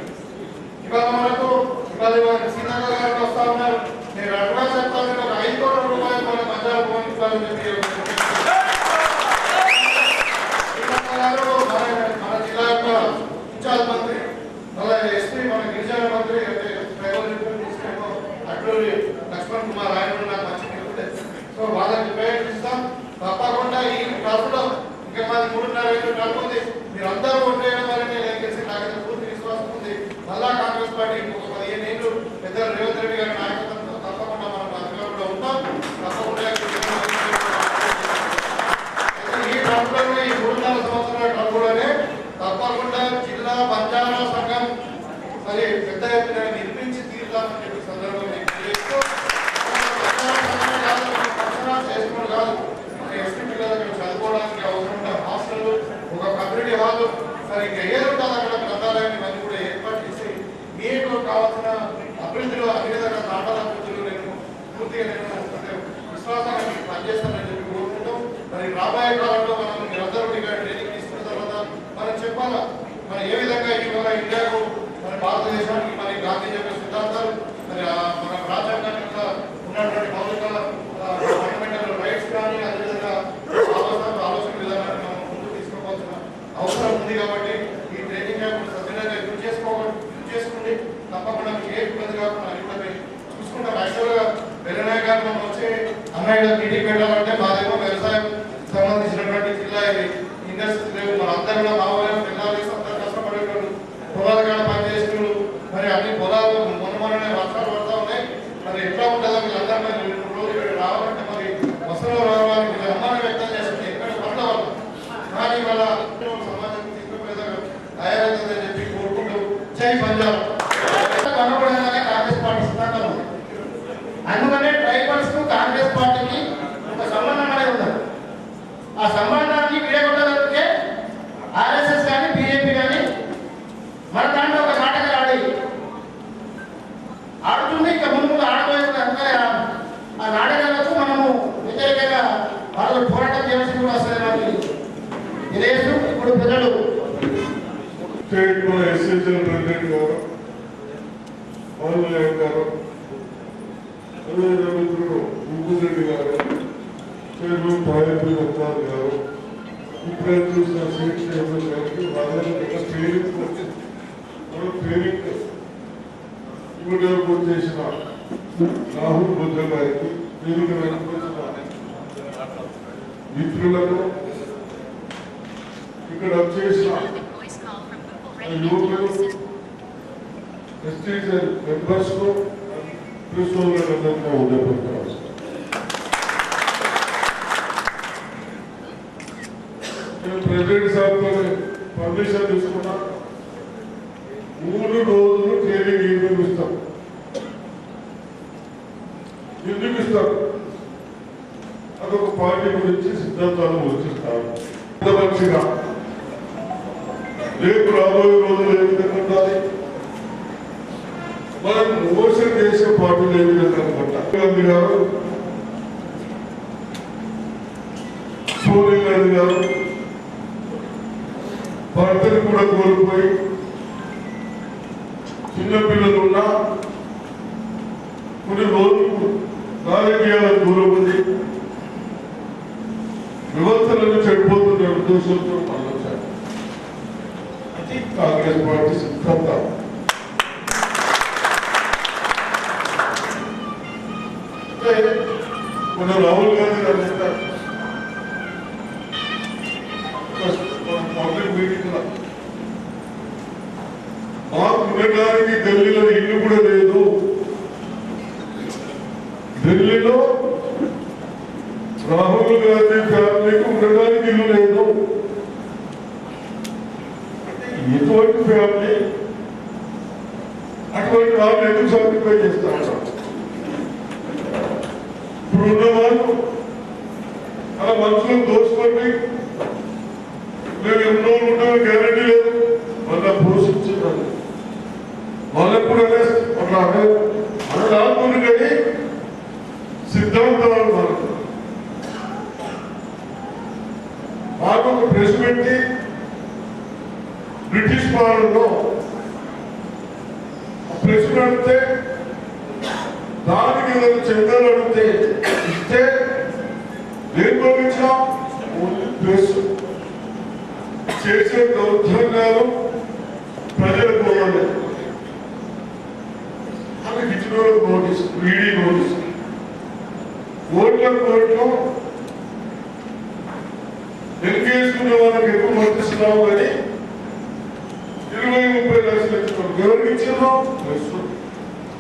S6: ఇవాళ మనకు ఇవాళ శ్రీనగర్ గారు వస్తా ఉన్నారు. నేను అడ్వాన్స్ చెప్తాను, ఒక 5 కోట్ల రూపాయలు మన బంజారా భవన్ ఇవ్వాలని చెప్పి మన జిల్లా యొక్క ఇన్ఛార్జ్ మంత్రి, మళ్ళీ ఎస్పీ, మన గిరిజన మంత్రి అట్లూరి లక్ష్మణ్ కుమార్, ఆయన నాకు మంచి మిత్రుడే. సో వాళ్ళకి ఉపయోగిస్తాం తప్పకుండా. ఈ టర్మ్లో ఇంకా మాది 3.5 టర్మ్ ఉంది. మీరు అందరూ ఓట్లేయడం వల్ల నేను తెలిసి నాకు పూర్తి విశ్వాసం ఉంది. మళ్ళా కాంగ్రెస్ పార్టీ ఇంకొక 15 ఏళ్ళు పెద్ద రేవంత్ రెడ్డి గారి నాయకత్వంలో తప్పకుండా మనం అధికారంలో ఉంటాం. తప్పకుండా ఈ టర్మ్లోనే, ఈ 3.5 సంవత్సరాల టర్మ్లోనే తప్పకుండా జిల్లా బంజారా సంఘం మరి పెద్ద ఎత్తున నిర్మించి తీరుతామని చెప్పి సందర్భంగా చేస్తూ చేసుకోవడం కాదు, ఎస్టీ పిల్లలకి చదువుకోవడానికి అవసరమైన హాస్టల్, ఒక కమ్యూనిటీ హాల్, సరే ఇంకా ఏదో ఉంటుంది అక్కడ గ్రంథాలయాన్ని ఇవన్నీ కూడా ఏర్పాటు చేసి మీకు కావాల్సిన అభివృద్ధిలో అన్ని విధంగా తాటాల అభివృద్ధిలో నేను పూర్తిగా విశ్వాసాన్ని పనిచేస్తానని చెప్పి కోరుకుంటాం. మరి రాబోయే కాలంలో మనం మీరందరూ ట్రైనింగ్ తీసుకున్న తర్వాత మనం చెప్పాలా మనం ఏ విధంగా ఇవాళ ఇండియాకు ఇట్లా ఇండస్ట్రీ లేవు, మన అందరూ కావాలని పిల్లలు అందరూ కష్టపడేటోళ్ళు, పొలాల కాడ పనిచేసేవాళ్ళు, మరి అన్ని పొలాలు మొన్ననే వర్షాలు పడతా ఉన్నాయి. మరి ఎట్లా ఉంటుందో వీళ్ళందరూ మరి 2 రోజులు ఇక్కడ రావాలంటే మరి వసతులు రావాలని మీరు అమ్మాయి వ్యక్తం చేస్తుంది ఎక్కడ పడ్డ వాళ్ళు. కానీ వాళ్ళ సమాజం తీసుకుపోయేదా తయారవుతుందని చెప్పి కోరుకుంటూ జై పంజాబ్. కనబడగానే కాంగ్రెస్ పార్టీ సిద్ధాంతం ఉంది. అందుకనే ట్రైబల్స్ కు కాంగ్రెస్ పార్టీకి ఒక సంబంధం అనేది ఉన్నది. ఆ సంబంధాన్ని విడగొట్టగలిగితే ఆర్ఎస్ఎస్ కానీ బీజేపీ కానీ మన దాంట్లో ఒక నాటకాలు ఆడుతుంది. ఇంకా ముందు ఆడబోయే అందుకనే ఆ నాటకాలకు మనము వ్యతిరేకంగా వాళ్ళు పోరాటం చేయాల్సి కూడా వస్తుంది. మనకి తెలియదు. ఇప్పుడు ప్రజలు
S7: స్టేట్ ఎస్ఎస్ఎల్ ప్రెసిడెంట్ గారు, పవన్ గారు, అదే రవీంద్రుడు ముగ్గురెడ్డి గారు, చైర్మన్ తాయపల్లి రత్నాథ్ గారు, ఇప్పుడే చూసిన స్టేట్ చైర్మన్ గారికి వాళ్ళకి ట్రైనింగ్ ఇమీడియట్ చేసిన రాహుల్ బుద్ధ గారికి, వేదిక మిత్రులకు, ఇక్కడ చేసిన యువకులు, ఎస్టీజర్ మెంబర్స్ కు, ప్రెస్ వాళ్ళందరికీ ఉదయపడతారు. ప్రెసిడెంట్ సార్ పర్మిషన్ తీసుకున్నా 3 రోజులు ట్రైనింగ్ ఎందుకు ఇస్తాం? ఎందుకు ఇస్తారు? అదొక పార్టీ గురించి సిద్ధాంతాలు వచ్చిస్తారు. మంచిగా రేపు రాబోయే రోజులు ఏ విధంగా ఉండాలి, మనం మోసం చేసే పార్టీలు ఏ విధంగా అనుకుంటారు. గాంధీ గారు, సోనియా గాంధీ గారు భర్తను కూడా కోల్పోయి చిన్నపిల్లలు ఉన్నా కొన్ని రోజులు రాజకీయాల దూరం ఉంది, వ్యవస్థలను చెడిపోతున్న ఉద్దేశంతో మళ్ళొచ్చారు. అది కాంగ్రెస్ పార్టీ సిద్ధాంతం. మన రాహుల్ గాంధీ గారు చెప్తారు పబ్లిక్ మీటింగ్ లో, మాకు ఉండడానికి ఢిల్లీలో ఇల్లు కూడా లేదు, ఢిల్లీలో రాహుల్ గాంధీ ఫ్యామిలీకి ఉండడానికి ఇల్లు లేదు. ఎటువంటి ఫ్యామిలీ అటువంటి వాళ్ళు ఎందుకు సాటిఫై చేస్తారు? ఇప్పుడు ఉన్నవాళ్ళు అలా మనుషులను దోచుకోండి, మేము ఎన్నో ఉంటామో గ్యారెంటీ లేదు, మళ్ళా పోషించాలి వాళ్ళకు కూడా అట్లా మన రాకుండా కానీ సిద్ధాంతాలు మనకు. మాకు ఒక ప్రెస్ పెట్టి బ్రిటిష్ పాలనలో ప్రెస్ పెడితే దానికి ఏదైనా చందాలు అడిగితే ఇస్తే దేని భావించినా ఓన్లీ ప్రెస్ చేసే దౌర్జన్యాలు ప్రజలకు పోవాలి. మనకి ఇచ్చిన నోటీస్, ఈడీ నోటీస్, కోర్టులో ఎన్కేసుకునే వాళ్ళకి ఎక్కువ వర్తిస్తున్నావు కానీ 20-30 లక్షలు ఇచ్చుకోండి. ఎవరికి ఇచ్చారో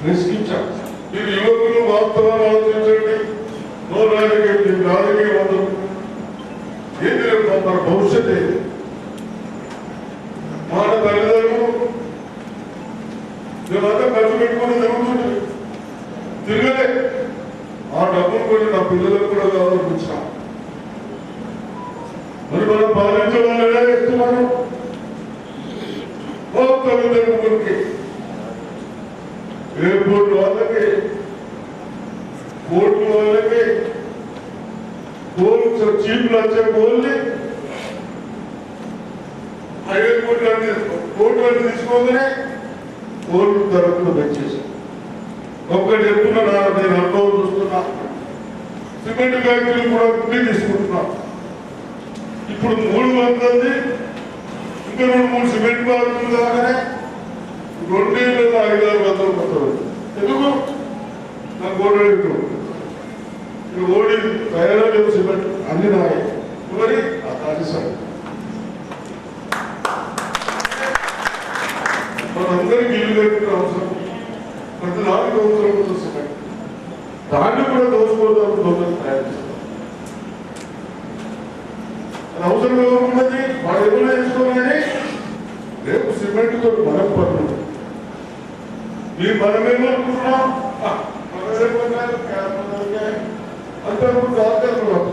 S7: ప్రెస్కి ఇచ్చాం. మీరు యువకులు వాస్తవాలు ఆలోచించండి. రాజకీయ వద్దు, ఏది రేపు మన భవిష్యత్ ఏది? మన తల్లిదండ్రులు మేమంతా ఖర్చు పెట్టుకుని తిరుగుతుంది, తిరగలే. ఆ డబ్బులు కూడా నా పిల్లలకు కూడా కావాలనిపించా. మరి మనం పాలించే వాళ్ళు ఎలా చేస్తున్నాను? తల్లిదండ్రులకి, ఎయిర్పోర్ట్ వాళ్ళకి, కోర్టు వాళ్ళకి, చీఫ్లు వచ్చే కోల్ని హైకోర్టు కోర్టు తీసుకోగానే కోర్టు తరఫున పెంచేసాం. ఒక్కటి చెప్తున్నా, నేను అనుభవం చూస్తున్నా. సిమెంట్ ఫ్యాక్టరీలు కూడా ఉండి తీసుకుంటున్నా. ఇప్పుడు 300 ఇంకా 2-3 సిమెంట్ ఫ్యాక్టరీలు కాగానే 2,500 పోతారు. ఎందుకు? నాకు ఓడి తయారు సిమెంట్ అన్ని నాయి. మరి దాన్ని 4 సంవత్సరాలు సిమెంట్ దాన్ని కూడా దోచుకోవడానికి దోచుకొని తయారు చేస్తారు. అవసరం ఉన్నది వాడు ఎవరు చేసుకోవాలని రేపు సిమెంట్ తో మనం పడుతుంది. మీరు మనమేమనుకుంటున్నాం అంతకు కాదు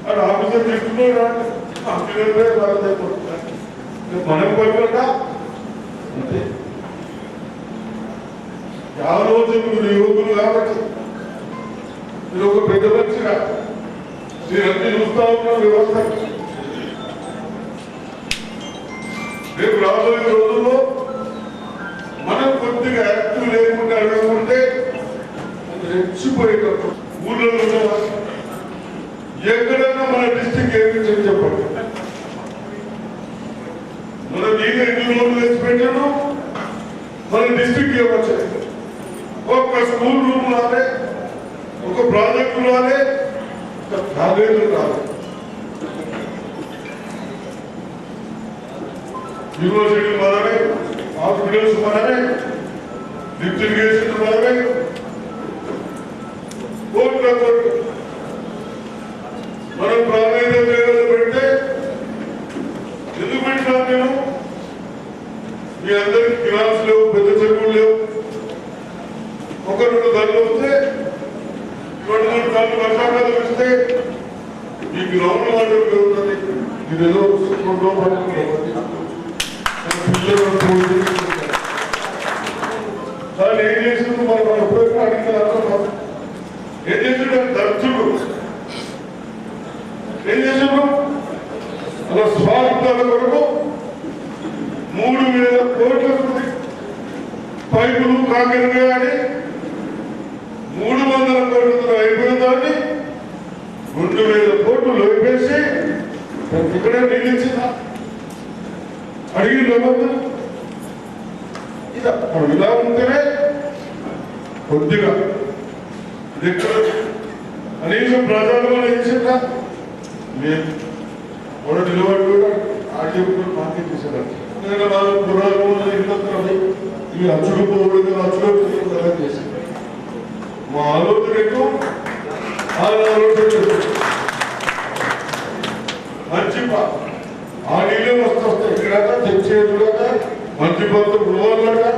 S7: అది ఆఫీసర్ తీసుకున్నాడు మనం పడుకుంటా అంతే. ఆ రోజు మీరు యువకులు కాబట్టి మీరు ఒక పెద్ద మనిషిగా మీరన్నీ చూస్తా ఉన్న వ్యవస్థ రేపు రాబోయే రోజుల్లో మనం కొద్దిగా యాక్టివ్ లేకుండా అడగకుంటే రెచ్చిపోయేటప్పుడు ఊళ్ళో ఎక్కడైనా మన డిస్టిక్ ఏమి చెప్పండి. మన నేను ఎన్ని రోజులు వేసి పెట్టాను మన డిస్టిక్ ఏమొచ్చాయి. ఒక్క స్కూల్ రూమ్ రాలే, ఒక ప్రాజెక్టు రాలే, కాలేజీలు రాలే, యూనివర్సిటీ మనమే, హాస్పిటల్స్ మనమే, లిఫ్ట్ ఇరిగేషన్ మనమే, కోట్ల కోట్లు మనం ప్రాధాన్యత పెడితే ఎందుకు పెట్టినా నేను మీ అందరికి కిరాన్స్ లేవు, పెద్ద చెరువులు లేవు. ఒక 2 గంటలు వస్తే 2 గంటలు వర్షాకాలం వస్తే ఈ గ్రౌండ్ వాటర్ పెరుగుతుంది. ఇది ఏదో దాన్ని ఏం చేసింది మనం ఎప్పుడైనా అడిగిన ఏం చేసిండు దర్శుడు ఏం చేసిండు అలా స్వార్థాల కొరకు 3,000 కోట్ల పైపులు కాకిరగా అని 300 కోట్లతో అయిపోయిన దాన్ని 2,000 కోట్లు లోపేసి ఇక్కడే నిలిచిందా అడిగి ఇలా ఉంటేనే కొద్దిగా ఎక్కడ కనీసం ప్రజలు చేసిందా లేదు. కూడా నిలబడి కూడా ఆడియో మార్కెట్ చేసేదాన్ని ఈ అచ్చుడు పోవడం అచ్చుడు చేసింది. మా ఆలోచన ఎక్కువ మంచి ఆ నీళ్ళే వస్తాయి. ఇక్కడ తెచ్చేది మంచి పద్ధతి గృహాలుగా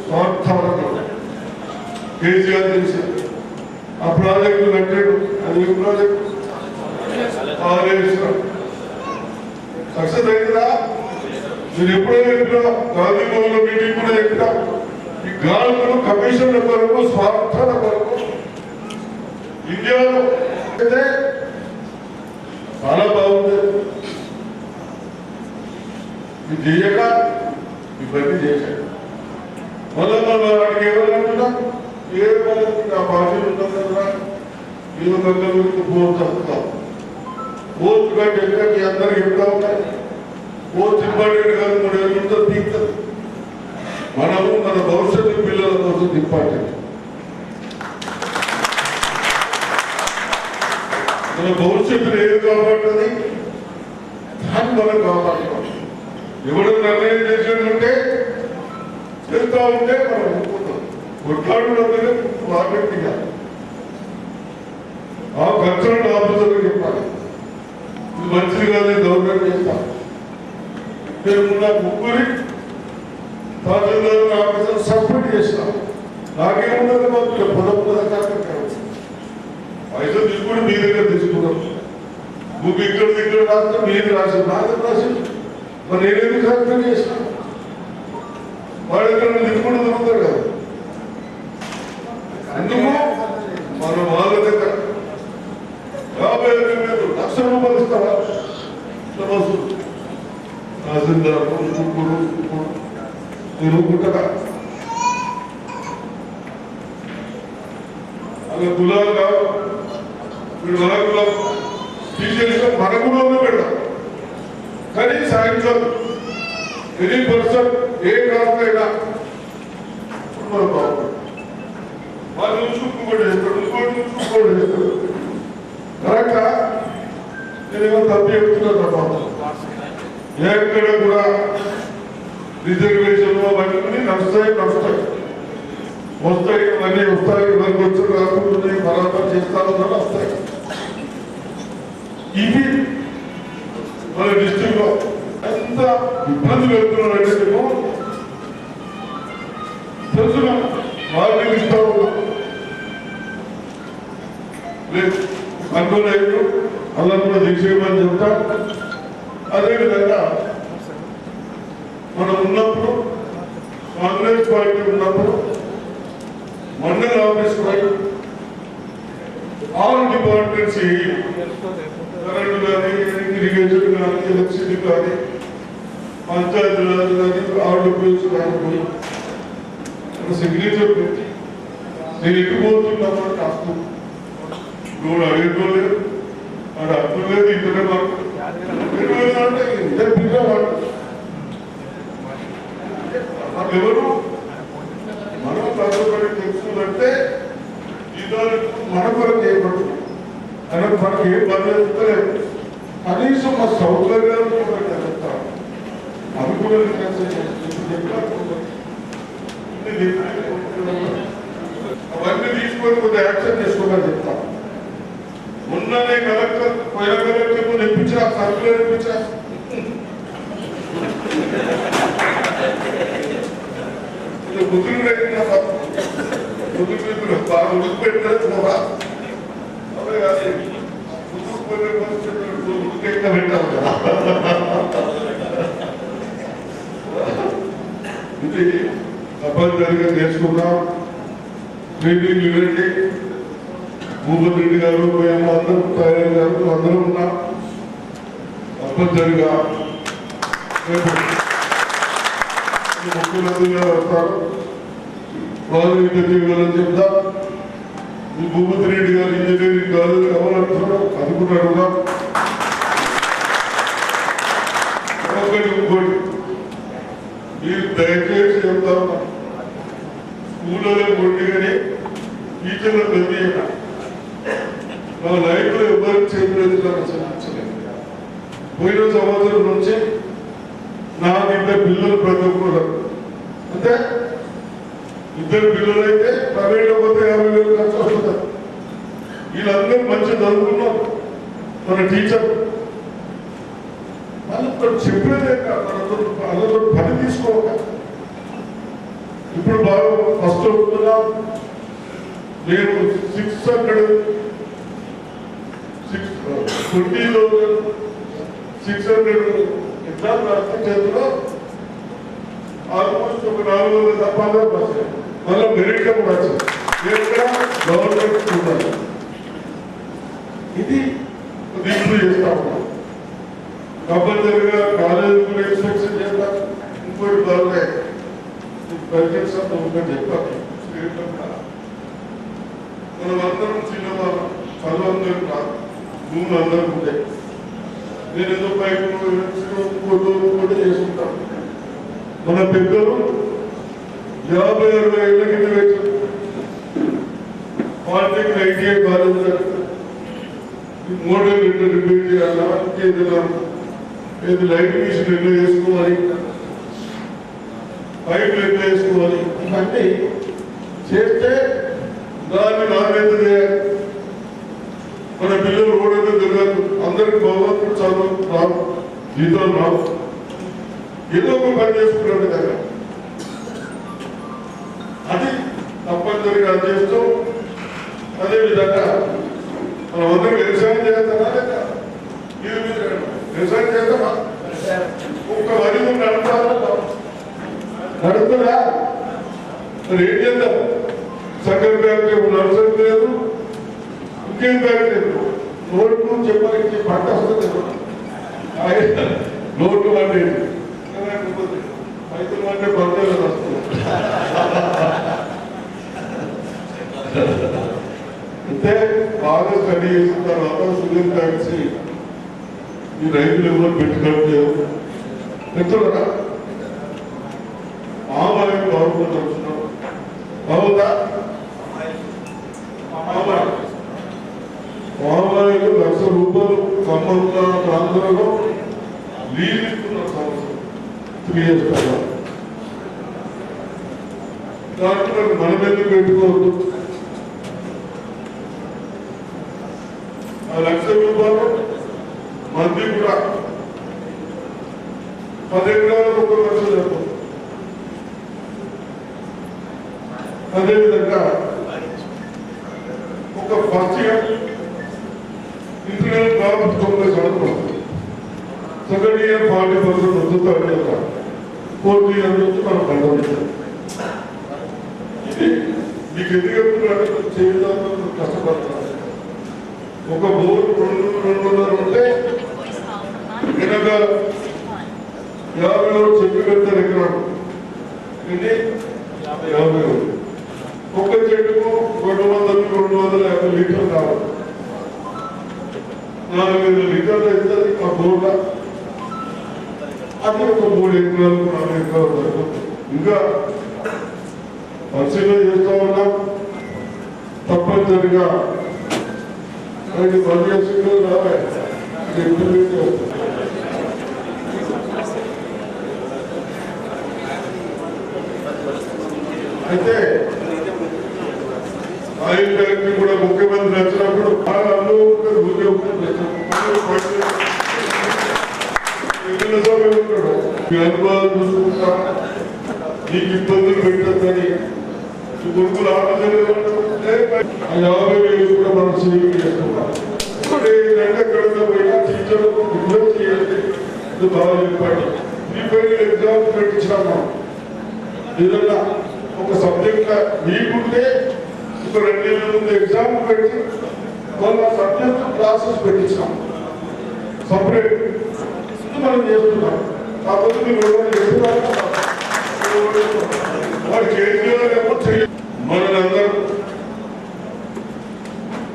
S7: స్వార్థపరంగా కేసీఆర్ తెలిసారు. ఆ ప్రాజెక్టు కట్టాడు. అది ఏ ప్రాజెక్టు సక్సెస్ అయిందా? నేను ఎప్పుడైనా చెప్పినా గాంధీ భవన్లో మీటింగ్ కూడా చెప్పినా ఈ గాడులు కమిషన్ల కొరకు స్వార్థాల కొరకు ఇండియాలో అయితే చాలా బాగుంది. ఇది చేయక ఇవన్నీ చేశాడు. మళ్ళీ వాడికి ఏమన్నా ఏ నా పార్టీలు ఉంటాం కదా మీరు దగ్గర పోతాం ఓటు కంటే మీ అందరికి చెప్తా ఉంటారు. ఓటు ఇంపార్టెంట్ కాదు, 3 ఏళ్ళతో తీపుతుంది. మనము మన భవిష్యత్తు పిల్లల కోసం ఇంపార్టెంట్. మన భవిష్యత్తును ఏది కాపాడుతుంది దాన్ని మనం కాపాడుకోవాలి. ఎవరు నిర్ణయం చేసినట్టుంటే చేస్తూ ఉంటే మనం ఒప్పుకుంటాం. కొట్లాడుకుంటే వాటిగా ఆ కన్సల్ట్ ఆఫీసర్కి చెప్పాలి ఇది మంచిది కాదు, గవర్నమెంట్ చేస్తాం. నేను నాకు 3 తహసీల్దార్ ఆఫీసర్ సబ్మిట్ చేసినాం. నాకేమున్నది మాకు పైసలు తీసుకుని మీ దగ్గర తీసుకున్నాం. నువ్వు ఇక్కడ రాస్తే మీరు రాసి నా దగ్గర రాసి మరి నేనేమి కరెక్ట్ చేసిన వాడి దగ్గర తీసుకుని దొరుకుతాడు కదా. అందుకు మనం వాళ్ళ దగ్గర 50,000 లక్షల రూపాయలు ఇస్తారా తహసీల్దార్ నేను గుట్టగా అలా కులాలు కాదు. వీడు మన కులం తీసేసిన మన కులంలో పెడతాం. కానీ సాయంత్రం ఎనీ పర్సన్ ఏ కాస్ట్ అయినా మనం బాగుంటుంది. వాళ్ళు చూసుకుంటూ చేస్తాడు, ఇంకోటి చేస్తాడు. కరెక్టా? నేనేమో తప్పు చెప్తున్నాను. ఎక్కడ కూడా రిజర్వేషన్ అవన్నీ నడుస్తాయి వస్తాయి అవన్నీ వస్తాయి ఇవన్నీ వచ్చి రాకుంటున్నాయి బరాబర్ చేస్తాను వస్తాయి. ఇవి మన డిస్ట్రిక్ట్ లో ఎంత ఇబ్బంది పెడుతున్నారంటే తెలుసు వార్నింగ్ ఇస్తా ఉన్నాం లేదు కంట్రోల్ అయ్యారు అలా కూడా తీసేయమని చెప్తా. అదేవిధంగా మనం ఉన్నప్పుడు కాంగ్రెస్ పార్టీ ఉన్నప్పుడు మండల ఆఫీస్ పోయి ఆల్ డిపార్ట్మెంట్స్ కరెంటు కానీ ఇరిగేషన్ కానీ ఎలక్ట్రిసిటీ కానీ పంచాయతీరాజ్ కానీ ఆర్డబ్ల్యూస్ కానీ పోయి సిగ్నేచర్ పెట్టి నేను ఎట్టుపోతున్నామని కాస్తూ రోడ్ అడిగేటోలేదు అది అర్థం లేదు ఇతనే మాకు అంటే ఇద్దరు పిల్లవాడు ఎవరు మనం కష్టపడి తెలుసుకుంటే మన కొరకు చేయబడుతుంది కనుక మనకి ఏం బాధ్యత లేదు. కనీసం మా సౌకర్యాలు చెప్తాను అవి కూడా అవన్నీ తీసుకొని కొద్దిగా యాక్షన్ చేసుకోమని చెప్తాను. మొన్ననే కలెక్టర్ పోయిన కలెక్టర్ ఇప్పించా సర్కులర్ ఇప్పించా ముద్దులు బాగా ఉడుకు పెట్టారు అవే కాదు ఉడుకుపోయే పరిస్థితులు ఉడికెక్క పెట్టాము కదా. ఇది తప్పనిసరిగా నేర్చుకున్నాం. మీటింగ్ ఇవ్వండి. భూపతి రెడ్డి గారు మేము అందరం తయారు గారు అందరం ఉన్నాం. తప్పనిసరిగా ముఖ్యమంత్రి గారు వస్తారు. వాళ్ళు ఇంకా చేయగలని చెప్తా. ఈ భూపతి రెడ్డి గారు ఇంజనీరింగ్ కాలేజ్ కావాలంటున్నారు అది కూడా అడుగుదాం. ఇంకోటి మీరు దయచేసి చెప్తా ఉన్నా స్కూళ్ళలో కొట్టి కానీ టీచర్లు చదివేయక నా లైఫ్ లో ఎవరికి చేయలేదు. పోయిన సంవత్సరం నుంచి నాకు ఇద్దరు పిల్లలు ప్రతి ఒక్కరు అంటే ఇద్దరు పిల్లలు అయితే ప్రైవేట్ పోతే 50,000 ఖర్చు వస్తుంది. వీళ్ళందరూ మంచి చదువుకున్నారు. మన టీచర్ వాళ్ళతో చెప్పేదే వాళ్ళతో పని తీసుకోక ఇప్పుడు బాగా ఫస్ట్ అవుతున్నా. నేను 20,600 ఎగ్జామ్ రాస్తే చేతిలో ఆల్మోస్ట్ ఒక 400 తప్పగా వస్తాయి. మళ్ళీ మెరిట్ కూడా వచ్చింది. గవర్నమెంట్ చూడాలి. ఇది దీంట్లో చేస్తా ఉన్నాం. కంపల్సరిగా కాలేజీ కూడా ఇన్స్పెక్షన్ చేద్దాం. ఇంకోటి బాగా బడ్జెట్ ఒకటి చెప్పాలి. మనం అందరం చిన్నవాళ్ళం చదువు కాదు భూములు అందరూ ఉంటాయి. నేను ఏదో పైపు కూడా చేసుకుంటాను. మన పెద్దలు 50-60 ఏళ్ళ కింద పెట్టారు. పాలిటెక్నిక్ ఐటీఐ కాలేజ్ మోడల్ ఎట్లా రిపేర్ చేయాలా, ఏది లైట్ మిషన్ ఎట్లా వేసుకోవాలి, పైపులు ఎట్లా వేసుకోవాలి, ఇవన్నీ చేస్తే దాన్ని నాణ్యత చేయాలి. మన పిల్లలు రోడ్డు తిరగదు. అందరికి భగవంతుడు చదువు రాదు, జీతాలు రావు. ఏదో ఒక పని చేసుకున్నాడు కదా. అది తప్పనిసరిగా చేస్తూ అదేవిధంగా మనం అందరూ వ్యవసాయం చేస్తామా లేదా? వ్యవసాయం చేస్తామా? ఒక్క వరి నడుపుతుందా? మరి ఏం చేద్దాం? సగం ఫ్యాక్టరీ నడుచడం లేదు, ఇంకేం ఫ్యాక్టరీ లోటు చెప్పాలి. పంట వస్తుంది లోటు అంటే రైతులు అంటే పంటలు వస్తుంది. అంటే బాగా స్టడీ చేసిన తర్వాత సుదీర్ కలిసి ఈ రైతులు ఎవరో పెట్టుకోవట్లేదు. పెట్టుకున్నారా? మామూలు గవర్నమెంట్ వచ్చినాం అవుతా. మామూలు 1,00,000 రూపాయలు ఖమ్మంలో ఆంధ్రలో లీజ్ ఇస్తున్నారు సంవత్సరం 3 years. దాంట్లో మనం ఎందుకు పెట్టుకోవద్దు? ఆ 1,00,000 రూపాయలు మంది కూడా 10 ఎకరాలకు 1 లక్ష చెప్పు. అదేవిధంగా ఒక first ear internal profit 90% second year 40% వద్దుతాడు. 4th year నుంచి మనం పండుగ ఇది మీకు ఎందుకు చెప్తున్నాడు? చేయడానికి కష్టపడుతున్నారు. ఒక బోర్ 200 ఉంటే వెనక 50 చెట్టు పెడతారు ఎకరం. ఇది 50 ఒక్క చెట్టుకు 200-250 లీటర్లు కావాలి. 4,000 లీటర్లు అవుతుంది ఆ బోర్ల. అది ఒక 3 ఎకరాలు 4 ఎకరాలు జరుగుతుంది. ఇంకా పరిశీలన చేస్తూ ఉన్నాం. తప్పనిసరిగా 10 లక్షలు రావాలి. అయితే ఆయిల్ ఫ్యాక్టరీ కూడా ముఖ్యమంత్రి వచ్చినప్పుడు మీ అనుభవాలు చూసుకుంటా నీకు ఇబ్బందులు పెట్టద్దని కొడుకులు ఆలోచన 50,000 కూడా మనం సేవింగ్ చేస్తున్నాం. ఎక్కడికైనా పోయినా టీచర్ ఇబ్బంది చేయాలి. బాగా చెప్పండి. 3 ఎగ్జామ్స్ పెట్టించాము. ఏదన్నా ఒక సబ్జెక్ట్ మీకుంటే ఒక 2 నెలల ముందు ఎగ్జామ్ పెట్టి వాళ్ళ సబ్జెక్ట్ క్లాసెస్ పెట్టించాం సపరేట్. మనం చేస్తున్నాం. కాకపోతే మీరు చేస్తున్నారు వాడికి ఏం చేయాలేమో చెయ్యి. మనందరం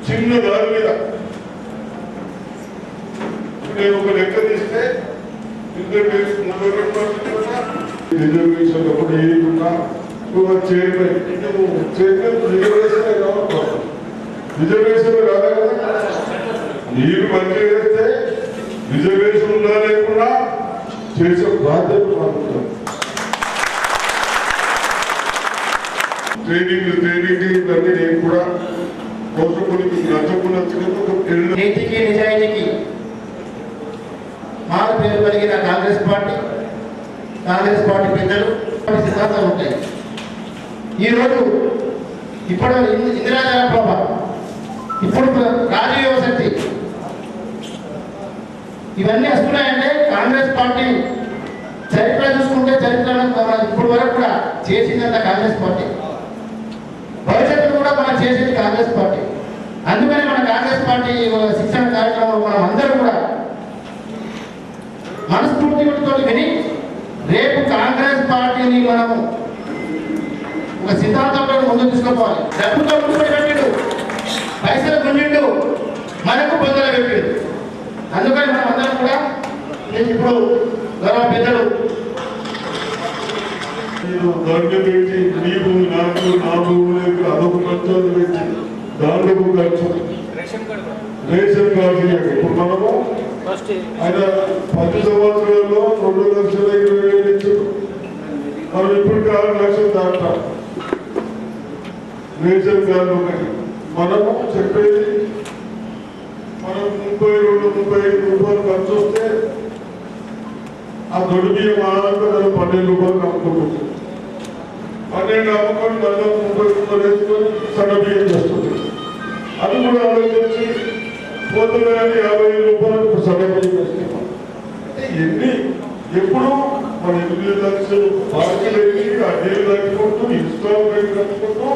S7: చిన్న దాని మీద నేను ఒక లెక్క తీస్తే రిజర్వేషన్ ఒకటి ఏదున్నా చైర్మన్ రిజర్వేషన్ కావాలి. రిజర్వేషన్ రాలే కదా. మీరు మంచి చేస్తే రిజర్వేషన్ ఉందా లేకుండా చేసే బాధ్యత మాకు. ట్రైనింగ్ ఇవన్నీ నేను కూడా కోరుకుని నచ్చకుండా
S1: నీతికి నిజాయితీకి మారు పేరు కలిగిన కాంగ్రెస్ పార్టీ పెద్దలు సిద్ధాంతాలు ఉంటాయి. ఈరోజు ఇప్పుడు ఇందిరా జనప్రభ, ఇప్పుడు రాజీవ్ యువశక్తి ఇవన్నీ వస్తున్నాయంటే కాంగ్రెస్ పార్టీ చరిత్ర చూసుకుంటే చరిత్రను ఇప్పుడు వరకు కూడా చేసిందంత కాంగ్రెస్ పార్టీ. భవిష్యత్తు కూడా మనం చేసేది కాంగ్రెస్ పార్టీ. అందుకని మన కాంగ్రెస్ పార్టీ శిక్షణ కార్యక్రమంలో మనం అందరూ కూడా మనస్ఫూర్తితో విని రేపు కాంగ్రెస్ పార్టీని మనము ఒక సిద్ధాంతంలో ముందుకు తీసుకుపోవాలి. డబ్బుతో ముడిపడి పెట్టిండు, పైసలు గుంజిండు, మనకు పొందలు పెట్టిండు. అందుకని మనం అందరం కూడా నేను ఇప్పుడు గౌరవ పెద్దలు
S7: దాంట్లో పెట్టి మీ భూమి నాకు నా భూములకు అదొక పంచాలు పెట్టి దాంట్లో ఖర్చు రేషన్ కార్డు. ఇప్పుడు మనము ఆయన 10 సంవత్సరాల్లో 2,20,000 ఇచ్చారు. మనం ఇప్పుడు 6 లక్షలు దాటాం రేషన్ కార్డు ఒకటి. మనము చెప్పేది మనం 32-35 రూపాయలు ఖర్చు వస్తే ఆ దొడ్డు బియ్యం ఆనంగా 12 రూపాయలు అమ్ముకుంటుంది. 12 అమ్ముకొని మళ్ళీ 30 రూపాయలు వేసుకొని సన్న బియ్యం చేస్తుంది. అది కూడా ఆలోచించి పోతుంది. 50 రూపాయలు సన్న బియ్యం వేస్తున్నాం. ఎన్ని ఎప్పుడు మన 8 లక్షలు బాకీలు అడ్డీలు కట్టుకుంటూ ఇన్స్టాల్మెంట్ కట్టుకుంటూ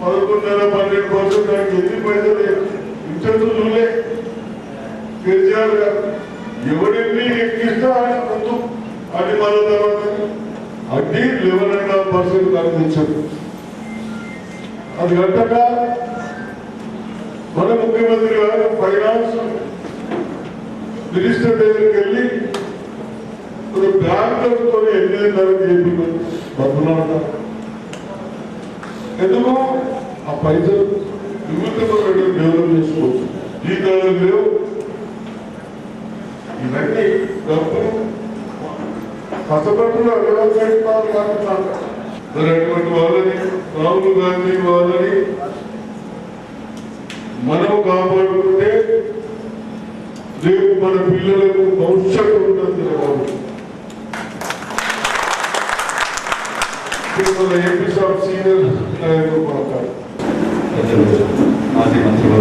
S7: 11-12% దానికి ఎన్ని పైసలు ఇంట్రెస్ట్ చూడలే. కేసీఆర్ గారు ఎవరిని ఎక్కిస్తా ఆయన ముందు అది మన తర్వాత అడ్డీ 11.5% కనిపించదు. అది కట్టక మన ముఖ్యమంత్రి గారు ఫైనాన్స్ మినిస్టర్ దగ్గరికి వెళ్ళి బ్యాంకులతో 8,500 చేయించారు డబ్బులు. ఎందుకు ఆ పైసలు డెవలప్ చేసుకోవచ్చు. జీతాలు లేవు. ఇవన్నీ డబ్బులు కష్టపడుతున్నారు. అటువంటి వాళ్ళని రాహుల్ గాంధీ వాళ్ళని మనం కాపాడుకుంటే రేపు మన పిల్లలకు భవిష్యత్తు ఉంటుంది. మన ఎంపీ సాబ్ సీనియర్ నాయకులు మాట్లాడు.
S8: మాజీ మంత్రులు,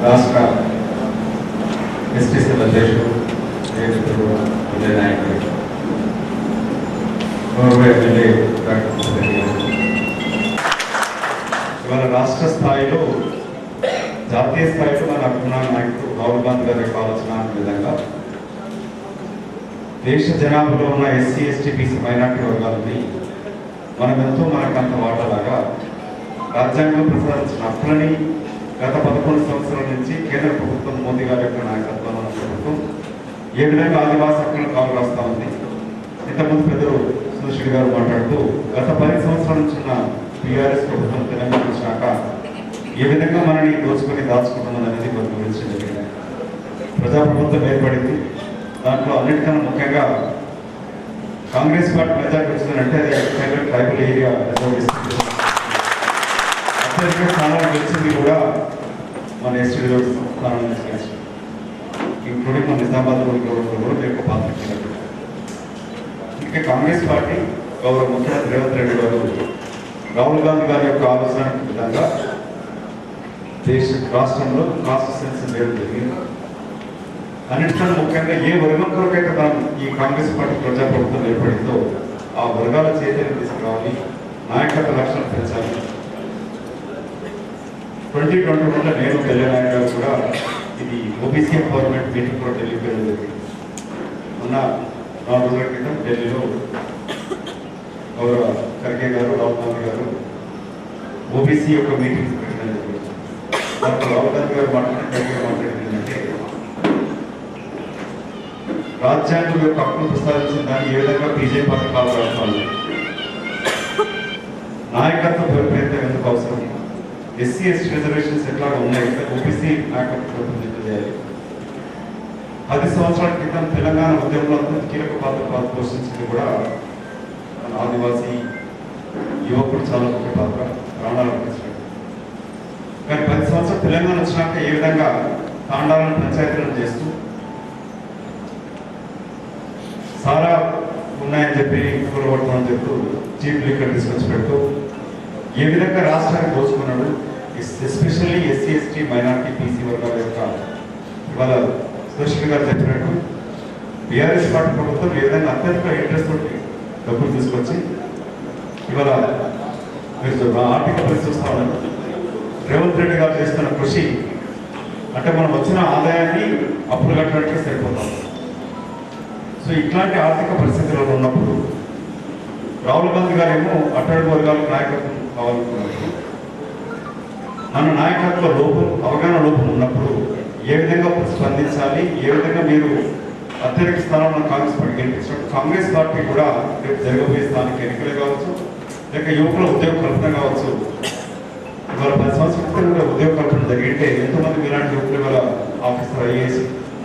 S8: రాష్ట్ర ఎస్టీసీల అధ్యక్షుడు విజయ నాయకుడు, ఎమ్మెల్యే ఇవాళ రాష్ట్ర స్థాయిలో, జాతీయ స్థాయిలో మన అభిమాన నాయకుడు రాహుల్ గాంధీ గారి ఆలోచన విధంగా దేశ జనాభాలో ఉన్న ఎస్సీ, ఎస్టీ, బీసీ, మైనార్టీ వర్గాలని మనమెంతో మనకంత వాటలాగా రాజ్యాంగం ప్రసాదించిన హక్కులని గత 11 సంవత్సరాల నుంచి కేంద్ర ప్రభుత్వం మోదీ గారి యొక్క నాయకత్వంలో ఉన్న ప్రభుత్వం ఏ విధంగా ఆదివాసీ హక్కులను కాలు రాస్తా ఉంది. ఇంతకుముందు పెద్దలు సుదర్శన్ గారు మాట్లాడుతూ గత 10 సంవత్సరాల నుంచి ఉన్న టీఆర్ఎస్ ప్రభుత్వం తెలంగాణ వచ్చాక ఏ విధంగా మనని దోచుకొని దాచుకుంటున్నది అనేది మనం వివరించలేదు. ప్రజాప్రభుత్వం ఏర్పడింది. దాంట్లో అన్నిటికన్నా ముఖ్యంగా కాంగ్రెస్ పార్టీ మెజార్టీ వచ్చిందంటే అది ట్రైబల్ ఏరియా రిజర్వేషన్ అత్యధిక స్థానాలు గెలిచింది కూడా మన ఎస్టీ స్థానం నుంచి గెలిచింది. ఇంక్లూడింగ్ మన నిజామాబాద్ కూడా ఎక్కువ పాత్ర ఇచ్చినట్టు. ఇంకా కాంగ్రెస్ పార్టీ గౌరవ ముఖ్యమంత్రి రేవంత్ రెడ్డి గారు రాహుల్ గాంధీ గారి యొక్క ఆలోచన విధంగా రాష్ట్రంలో కాన్స్టిట్యూన్సీ వేయడం జరిగింది. అన్నింటికన్నా ముఖ్యంగా ఏ వర్గం కొరకైతే మనం ఈ కాంగ్రెస్ పార్టీ ప్రజాప్రభుత్వం ఏర్పడిందో ఆ వర్గాల చైతన్యం తీసుకురావాలి, నాయకత్వ లక్షణాలు పెంచాలి. 2021లో నేను తెలంగాణ గారు కూడా ఇది ఓబీసీ గవర్నమెంట్ మీటింగ్ కూడా ఢిల్లీకి వెళ్ళడం జరిగింది. మొన్న 4 రోజుల క్రితం ఢిల్లీలో గౌరవ ఖర్గే గారు, రాహుల్ గాంధీ గారు ఓబీసీ యొక్క మీటింగ్ పెట్టడం జరిగింది. దాంట్లో రాహుల్ గాంధీ గారు మాట్లాడింది ఏంటంటే రాజ్యాంగం యొక్క హక్కులు ప్రస్తావించిన దాన్ని ఏ విధంగా బీజేపీ పార్టీ పాల్గొనాలి, నాయకత్వ ప్రయత్నం ఎందుకు అవసరం, ఎస్సీ ఎస్టీ రిజర్వేషన్స్ ఎట్లాగా ఉన్నాయి, ఓబీసీ నాయకత్వం చేయాలి. 10 సంవత్సరాల క్రితం తెలంగాణ ఉద్యమంలో కీలక పాత్ర పోషించింది కూడా మన ఆదివాసీ యువకుడు చాలా ముఖ్య పాత్ర, ప్రాణాలు అర్పించినట్టు. కానీ 10 సంవత్సరాలు తెలంగాణ వచ్చినాక ఏ విధంగా తాండాలను పంచాయతీలను చేస్తూ సారా ఉన్నాయని చెప్పి కూరగొడతామని చెప్తూ చీప్ లిక్కర్ తీసుకొచ్చి పెడుతూ ఏ విధంగా రాష్ట్రాన్ని దోచుకున్నాడు. Especially SC ST minority BC వర్గాల యొక్క ఇవాళ సుదర్శన్ గారు చెప్పినట్టు బీఆర్ఎస్ పార్టీ ప్రభుత్వం ఏ విధంగా అత్యధిక ఇంట్రెస్ట్ తోటి డబ్బులు తీసుకొచ్చి ఇవాళ మీరు ఆర్థిక పరిస్థితి చూస్తా ఉన్నారు. రేవంత్ రెడ్డి గారు చేస్తున్న కృషి అంటే మనం వచ్చిన ఆదాయాన్ని అప్పులు కట్టడానికి సరిపోతాం. సో ఇట్లాంటి ఆర్థిక పరిస్థితుల్లో ఉన్నప్పుడు రాహుల్ గాంధీ గారు ఏమో అట్టడుగు వర్గాలకు నాయకత్వం కావాలనుకున్నప్పుడు మన నాయకత్వ లోపం, అవగాహన లోపం ఉన్నప్పుడు ఏ విధంగా స్పందించాలి, ఏ విధంగా మీరు అత్యధిక స్థానంలో కాంగ్రెస్ పార్టీ గెలిపించినప్పుడు కాంగ్రెస్ పార్టీ కూడా రేపు జరగబోయే స్థానిక ఎన్నికలు కావచ్చు, లేక యువకుల ఉద్యోగ కల్పన కావచ్చు. ఇవాళ 10 సంవత్సరాల క్రితం కూడా ఉద్యోగ కల్పన జరిగితే ఎంతోమంది ఇలాంటి యువకులు ఇవాళ officer IAS,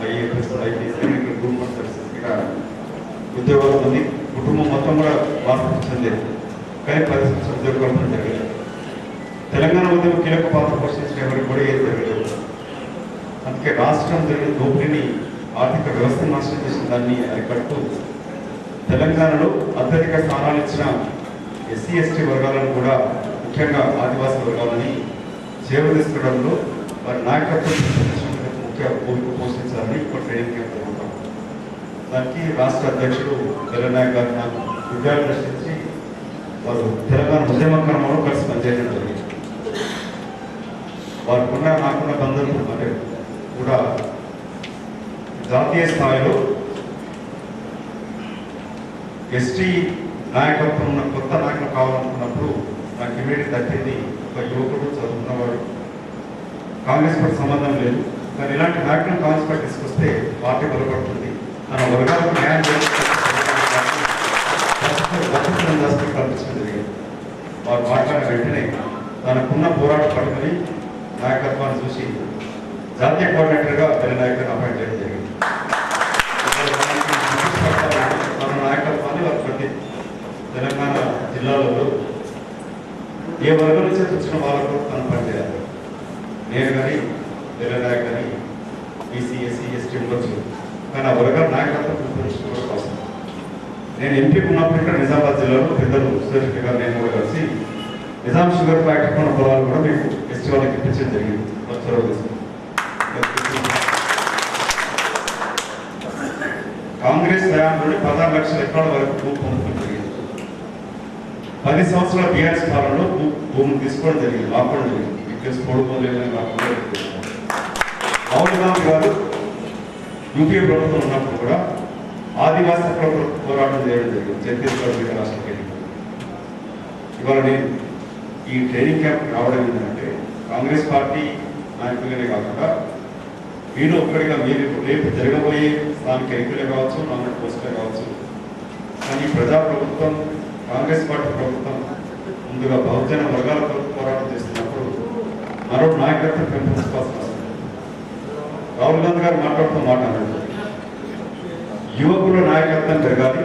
S8: IAS, IPS, group services ఉద్యోగాలు ఉంది. కుటుంబం మొత్తం కూడా మార్పు చెందేది. కానీ 10 సంవత్సరాల ఉద్యోగ కల్పన జరగలేదు. తెలంగాణ ఉద్యమం కీలక పాత్ర పోషించిన ఎవరికి కూడా ఏం జరగలేదు. అందుకే రాష్ట్రం జరిగిన దోపిడీని, ఆర్థిక వ్యవస్థను నాశనం చేసిన దాన్ని అరికడుతూ తెలంగాణలో అత్యధిక స్థానాలు ఇచ్చిన ఎస్సీ ఎస్టీ వర్గాలను కూడా, ముఖ్యంగా ఆదివాసీ వర్గాలని సేవ తీసుకోవడంలో వారి నాయకత్వం ముఖ్య భూమిక పోషించాలని ఇప్పుడు ట్రైనింగ్ క్యాంప్ జరుగుతాం. దానికి రాష్ట్ర అధ్యక్షుడు తెలంగాణ గారు నాకు విద్యార్థులు రచించి వారు తెలంగాణ ఉద్యమ క్రమంలో కలిసి పనిచేయడం జరిగింది. వారికున్న నాకున్న బంధువులు అంటే కూడా జాతీయ స్థాయిలో ఎస్టీ నాయకత్వం ఉన్న కొత్త నాయకులు కావాలనుకున్నప్పుడు నాకు ఇమీడియట్ తట్టింది ఒక యువకుడు, చదువుకున్నవాడు, కాంగ్రెస్ పార్టీ సంబంధం లేదు, కానీ ఇలాంటి నాయకులను కాంగ్రెస్ పార్టీ తీసుకొస్తే పార్టీ బలపడుతుంది, తన వర్గాలకు న్యాయం కల్పించడం జరిగింది. వారు మాట్లాడిన వెంటనే తనకున్న పోరాట పట్టుకుని నాయకత్వాన్ని చూసి జాతీయ కోఆర్డినేటర్గా నాయకులను అపాయింట్ చేయడం జరిగింది. తన నాయకత్వాన్ని వారు తెలంగాణ జిల్లాలలో ఏ వర్గం నుంచి వచ్చిన వాళ్ళకు తను పనిచేయాలి. నేను కానీ తెలంగాణ కానీ బీసీ ఎస్సీ ఎస్టీ ఉండొచ్చు, కానీ ఆ వర్గాల నాయకత్వం కూడా అవసరం. నేను ఎంపీ ఉన్నప్పుడు ఇక్కడ నిజామాబాద్ జిల్లాలో పెద్దలు సురేష్ గారు నేను కూడా కలిసి నిజాం షుగర్ ఫ్యాక్టరీ ఉన్న పొలాలు కూడా మీకు ఎస్టీ వాళ్ళకి ఇప్పించడం జరిగింది. కాంగ్రెస్ హయాంలోనే 16 లక్షల ఎకరాల వరకు భూ పొందడం జరిగింది. 10 సంవత్సరాల బీఆర్ఎస్ పాలనలో భూమిని తీసుకోవడం జరిగింది, లాక్కోవడం జరిగింది. ఇక్కడ పోడుకోలేదని రాహుల్ గాంధీ గారు యూపీఏ ప్రభుత్వం ఉన్నప్పుడు కూడా ఆదివాసీ పోరాటం చేయడం జరిగింది ఛత్తీస్గఢ్ రాష్ట్రానికి వెళ్ళి. ఇవాళ నేను ఈ ట్రైనింగ్ క్యాంప్ రావడం ఏంటంటే కాంగ్రెస్ పార్టీ నాయకులనే కాకుండా మీరు ఒక్కడిగా మీరు రేపు జరగబోయే స్థానిక ఎన్నికలే కావచ్చు, నామినేట్ పోస్టులే కావచ్చు, కానీ ప్రజా ప్రభుత్వం కాంగ్రెస్ పార్టీ ప్రభుత్వం ముందుగా బహుజన వర్గాల పోరాటం చేస్తున్నప్పుడు మరో నాయకత్వం పెంపొందించుకోవాల్సిన అవసరం. రాహుల్ గాంధీ గారు మాట్లాడుతూ మాట్లాడారు, యువకుల నాయకత్వం పెరగాలి,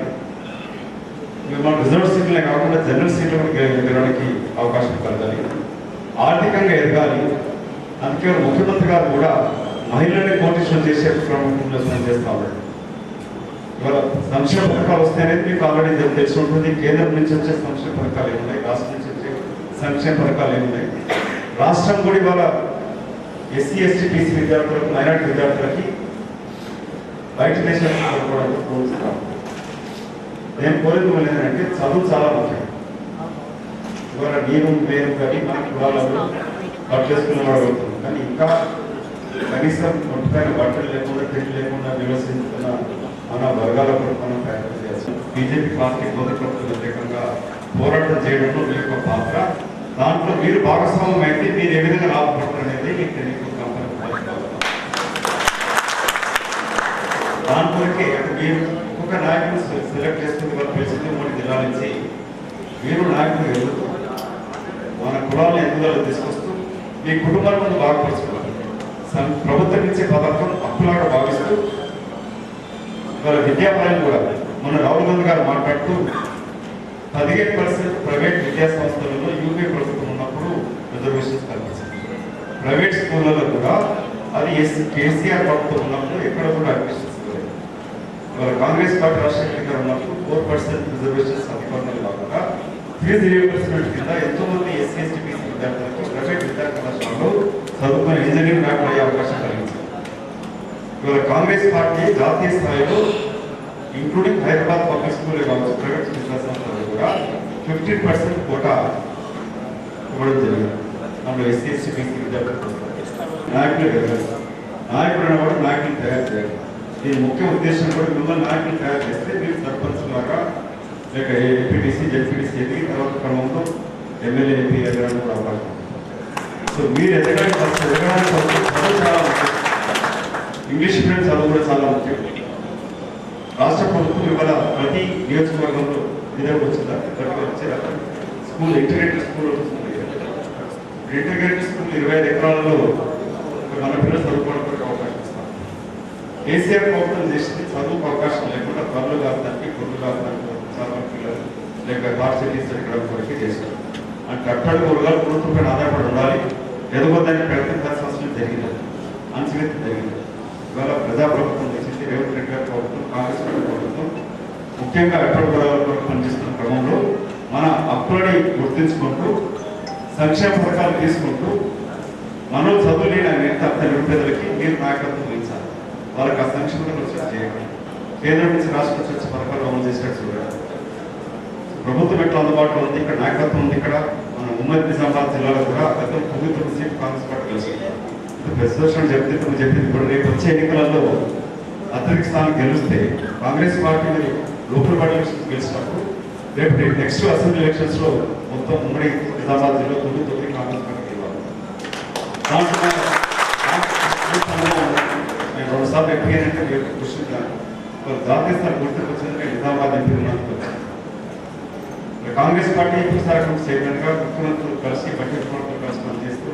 S8: మన రిజర్వ్ సీట్లే కాకుండా జనరల్ సీట్లు ఎదగడానికి అవకాశం కలగాలి, ఆర్థికంగా ఎదగాలి. అందుకే ముఖ్యమంత్రి గారు కూడా మహిళల్ని కోటేషన్ చేసే క్రమంలో చేస్తా ఉన్నారు. ఇవాళ సంక్షేమ పథకాలు వస్తాయనేది మీకు ఆల్రెడీ తెలిసి ఉంటుంది. కేంద్రం నుంచి వచ్చే సంక్షేమ పథకాలు ఏమున్నాయి, రాష్ట్రం నుంచి వచ్చే సంక్షేమ పథకాలు ఏమున్నాయి. రాష్ట్రం కూడా ఇవాళ ఎస్సీ ఎస్టీ బీసీ విద్యార్థులకు, మైనార్టీ విద్యార్థులకి బయట దేశాలకు నేను కోరిక ఏంటంటే చదువు చాలా ముఖ్యం. ఇవాళ నేను వేరు కానీ మన కులాలలో బట్టలు వేసుకున్న వాడు అవుతుంది, కానీ ఇంకా కనీసం ఒంటిపైన బట్టలు లేకుండా తిండి లేకుండా నివసిస్తున్న మన వర్గాల కొరకు మనం ప్రయత్నం చేస్తాం. బీజేపీ పార్టీ ప్రభుత్వం వ్యతిరేకంగా పోరాటం చేయడంలో మీ యొక్క పాత్ర, దాంట్లో మీరు భాగస్వామ్యం అయితే మీరు ఏ విధంగా లాభపడతారు అనేది మీకు తెలియదు. దాని కొరకే మీరు ఒక్కొక్క నాయకులు సెలెక్ట్ చేసుకుని వాళ్ళు పిలిచింది 3 జిల్లాల నుంచి మీరు నాయకులు ఎదుగుతూ మన కులాలను ఎదుగుదల తీసుకొస్తూ మీ కుటుంబాల ముందు బాగుపరుచుకోవాలి. ప్రభుత్వం ఇచ్చే పథకం అప్పులాగా భావిస్తూ వాళ్ళ విద్యాపరాన్ని కూడా మొన్న రాహుల్ గాంధీ గారు మాట్లాడుతూ 15% ప్రైవేట్ విద్యా సంస్థలలో యూపీ ప్రభుత్వం ఉన్నప్పుడు రిజర్వేషన్స్ కల్పించింది. ప్రైవేట్ స్కూళ్ళలో కూడా అది కేసీఆర్ ప్రభుత్వం ఉన్నప్పుడు ఎక్కడ కూడా అడ్మిషన్స్ ఇవ్వలేదు. ఇవాళ కాంగ్రెస్ పార్టీ రాష్ట్ర గారు ఉన్నప్పుడు 4% రిజర్వేషన్స్ అధికారులు కాకుండా ఫీజు రీయింబర్స్మెంట్ కింద ఎంతో మంది ఎస్సీ ఎస్టీ బీసీ విద్యార్థులకు ప్రైవేట్ విద్యా కళాశాలలో చదువుకుని ఇంజనీరింగ్ ర్యాంక్ అయ్యే అవకాశం కలిగింది. ఇవాళ కాంగ్రెస్ పార్టీ జాతీయ స్థాయిలో ఇంక్లూడింగ్ హైదరాబాద్ పబ్లిక్ స్కూల్ కావచ్చు, ప్రైవేట్ విద్యా సంస్థలు కూడా 15% కోటా ఇవ్వడం జరిగింది. అందులో ఎస్సీ ఎస్టీ బీసీ విద్యార్థులు నాయకులు ఎదగాలి. నాయకుడు అనేవాడు నాయకులు తయారు చేయాలి. దీని ముఖ్య ఉద్దేశం కూడా మిమ్మల్ని నాయకులు తయారు చేస్తే మీరు సర్పంచ్ లాగా లేక ఎంపీటీసీ జెడ్పీటీసీ ఎదిగి తర్వాత క్రమంలో ఎమ్మెల్యే ఎంపీ ఎదగడానికి కూడా అవకాశం. సో మీరు ఎదగడానికి చదువు చాలా ముఖ్యం. ఇంగ్లీష్ మీడియం చదువు కూడా చాలా ముఖ్యం. రాష్ట్ర ప్రభుత్వం ఇవాళ ప్రతి నియోజకవర్గంలో ఇదే వచ్చిందా వచ్చేదా స్కూల్ ఇంటిగ్రేటెడ్ స్కూల్ వస్తుంది. ఇంటిగ్రేటెడ్ స్కూల్ 25 ఎకరాలలో మన పిల్లలు చదువుకోవడానికి అవకాశం ఇస్తాం. కేసీఆర్ ప్రభుత్వం చేసింది చదువుకు అవకాశం లేకుండా పనులు కావడానికి గుర్రు కావడానికి చాలా పిల్లలు లేక పాఠశాల ఎక్కడం కొరకే చేస్తారు. అంటే కట్టడి వర్గాలు ప్రభుత్వంపై ఆధారపడి ఉండాలి. ఎదగొద్దని ప్రయత్నం 10 సంవత్సరాలు జరిగింది, అంచనెత్తి జరిగింది. ఇవాళ ప్రజాప్రభుత్వం చేసింది రేవంత్ రెడ్డి గారి ప్రభుత్వం, కాంగ్రెస్ పార్టీ ప్రభుత్వం ముఖ్యంగా కట్టడి వర్గాల కొరకు పనిచేస్తున్న క్రమంలో మన హక్కులని గుర్తించుకుంటూ సంక్షేమ పథకాలు తీసుకుంటూ మనం చదువు లేని మిగతా నిరుపేదలకి మీరు నాయకత్వం వహించాలి. వాళ్ళకి ఆ సంక్షేమతలు వచ్చి చేయండి. కేంద్రం నుంచి రాష్ట్రం నుంచి వచ్చే పథకాలు అమలు చేసినట్టు చూడండి. ప్రభుత్వం ఎట్లా అందుబాటులో ఉంది, ఇక్కడ నాయకత్వం ఉంది. ఇక్కడ మన ఉమ్మడి నిజామాబాద్ జిల్లాలో కూడా గతం 9 సీట్లు కాంగ్రెస్ పార్టీ గెలుస్తుంది. ప్రతిపక్షం చెప్పింది కూడా రేపు వచ్చే ఎన్నికలలో అత్యధిక స్థానం గెలిస్తే కాంగ్రెస్ పార్టీ మీరు లోకల్ బాడీ ఎలక్షన్స్ గెలిచినప్పుడు రేపు నెక్స్ట్ అసెంబ్లీ ఎలక్షన్స్ లో మొత్తం ఉమ్మడి నిజామాబాద్ జిల్లా 9 కాంగ్రెస్ పార్టీ గెలవాలి. నేను 2 సార్లు ఎంపీ అంటే మీరు కృషి జాతీయ స్థాయి గుర్తుకు వచ్చిందంటే నిజామాబాద్ ఎంపీ ఉన్నాను. కాంగ్రెస్ పార్టీ చైర్మన్ గా ముఖ్యమంత్రులు కలిసి బడ్జెట్ మంత్రులు కలిసి పనిచేస్తూ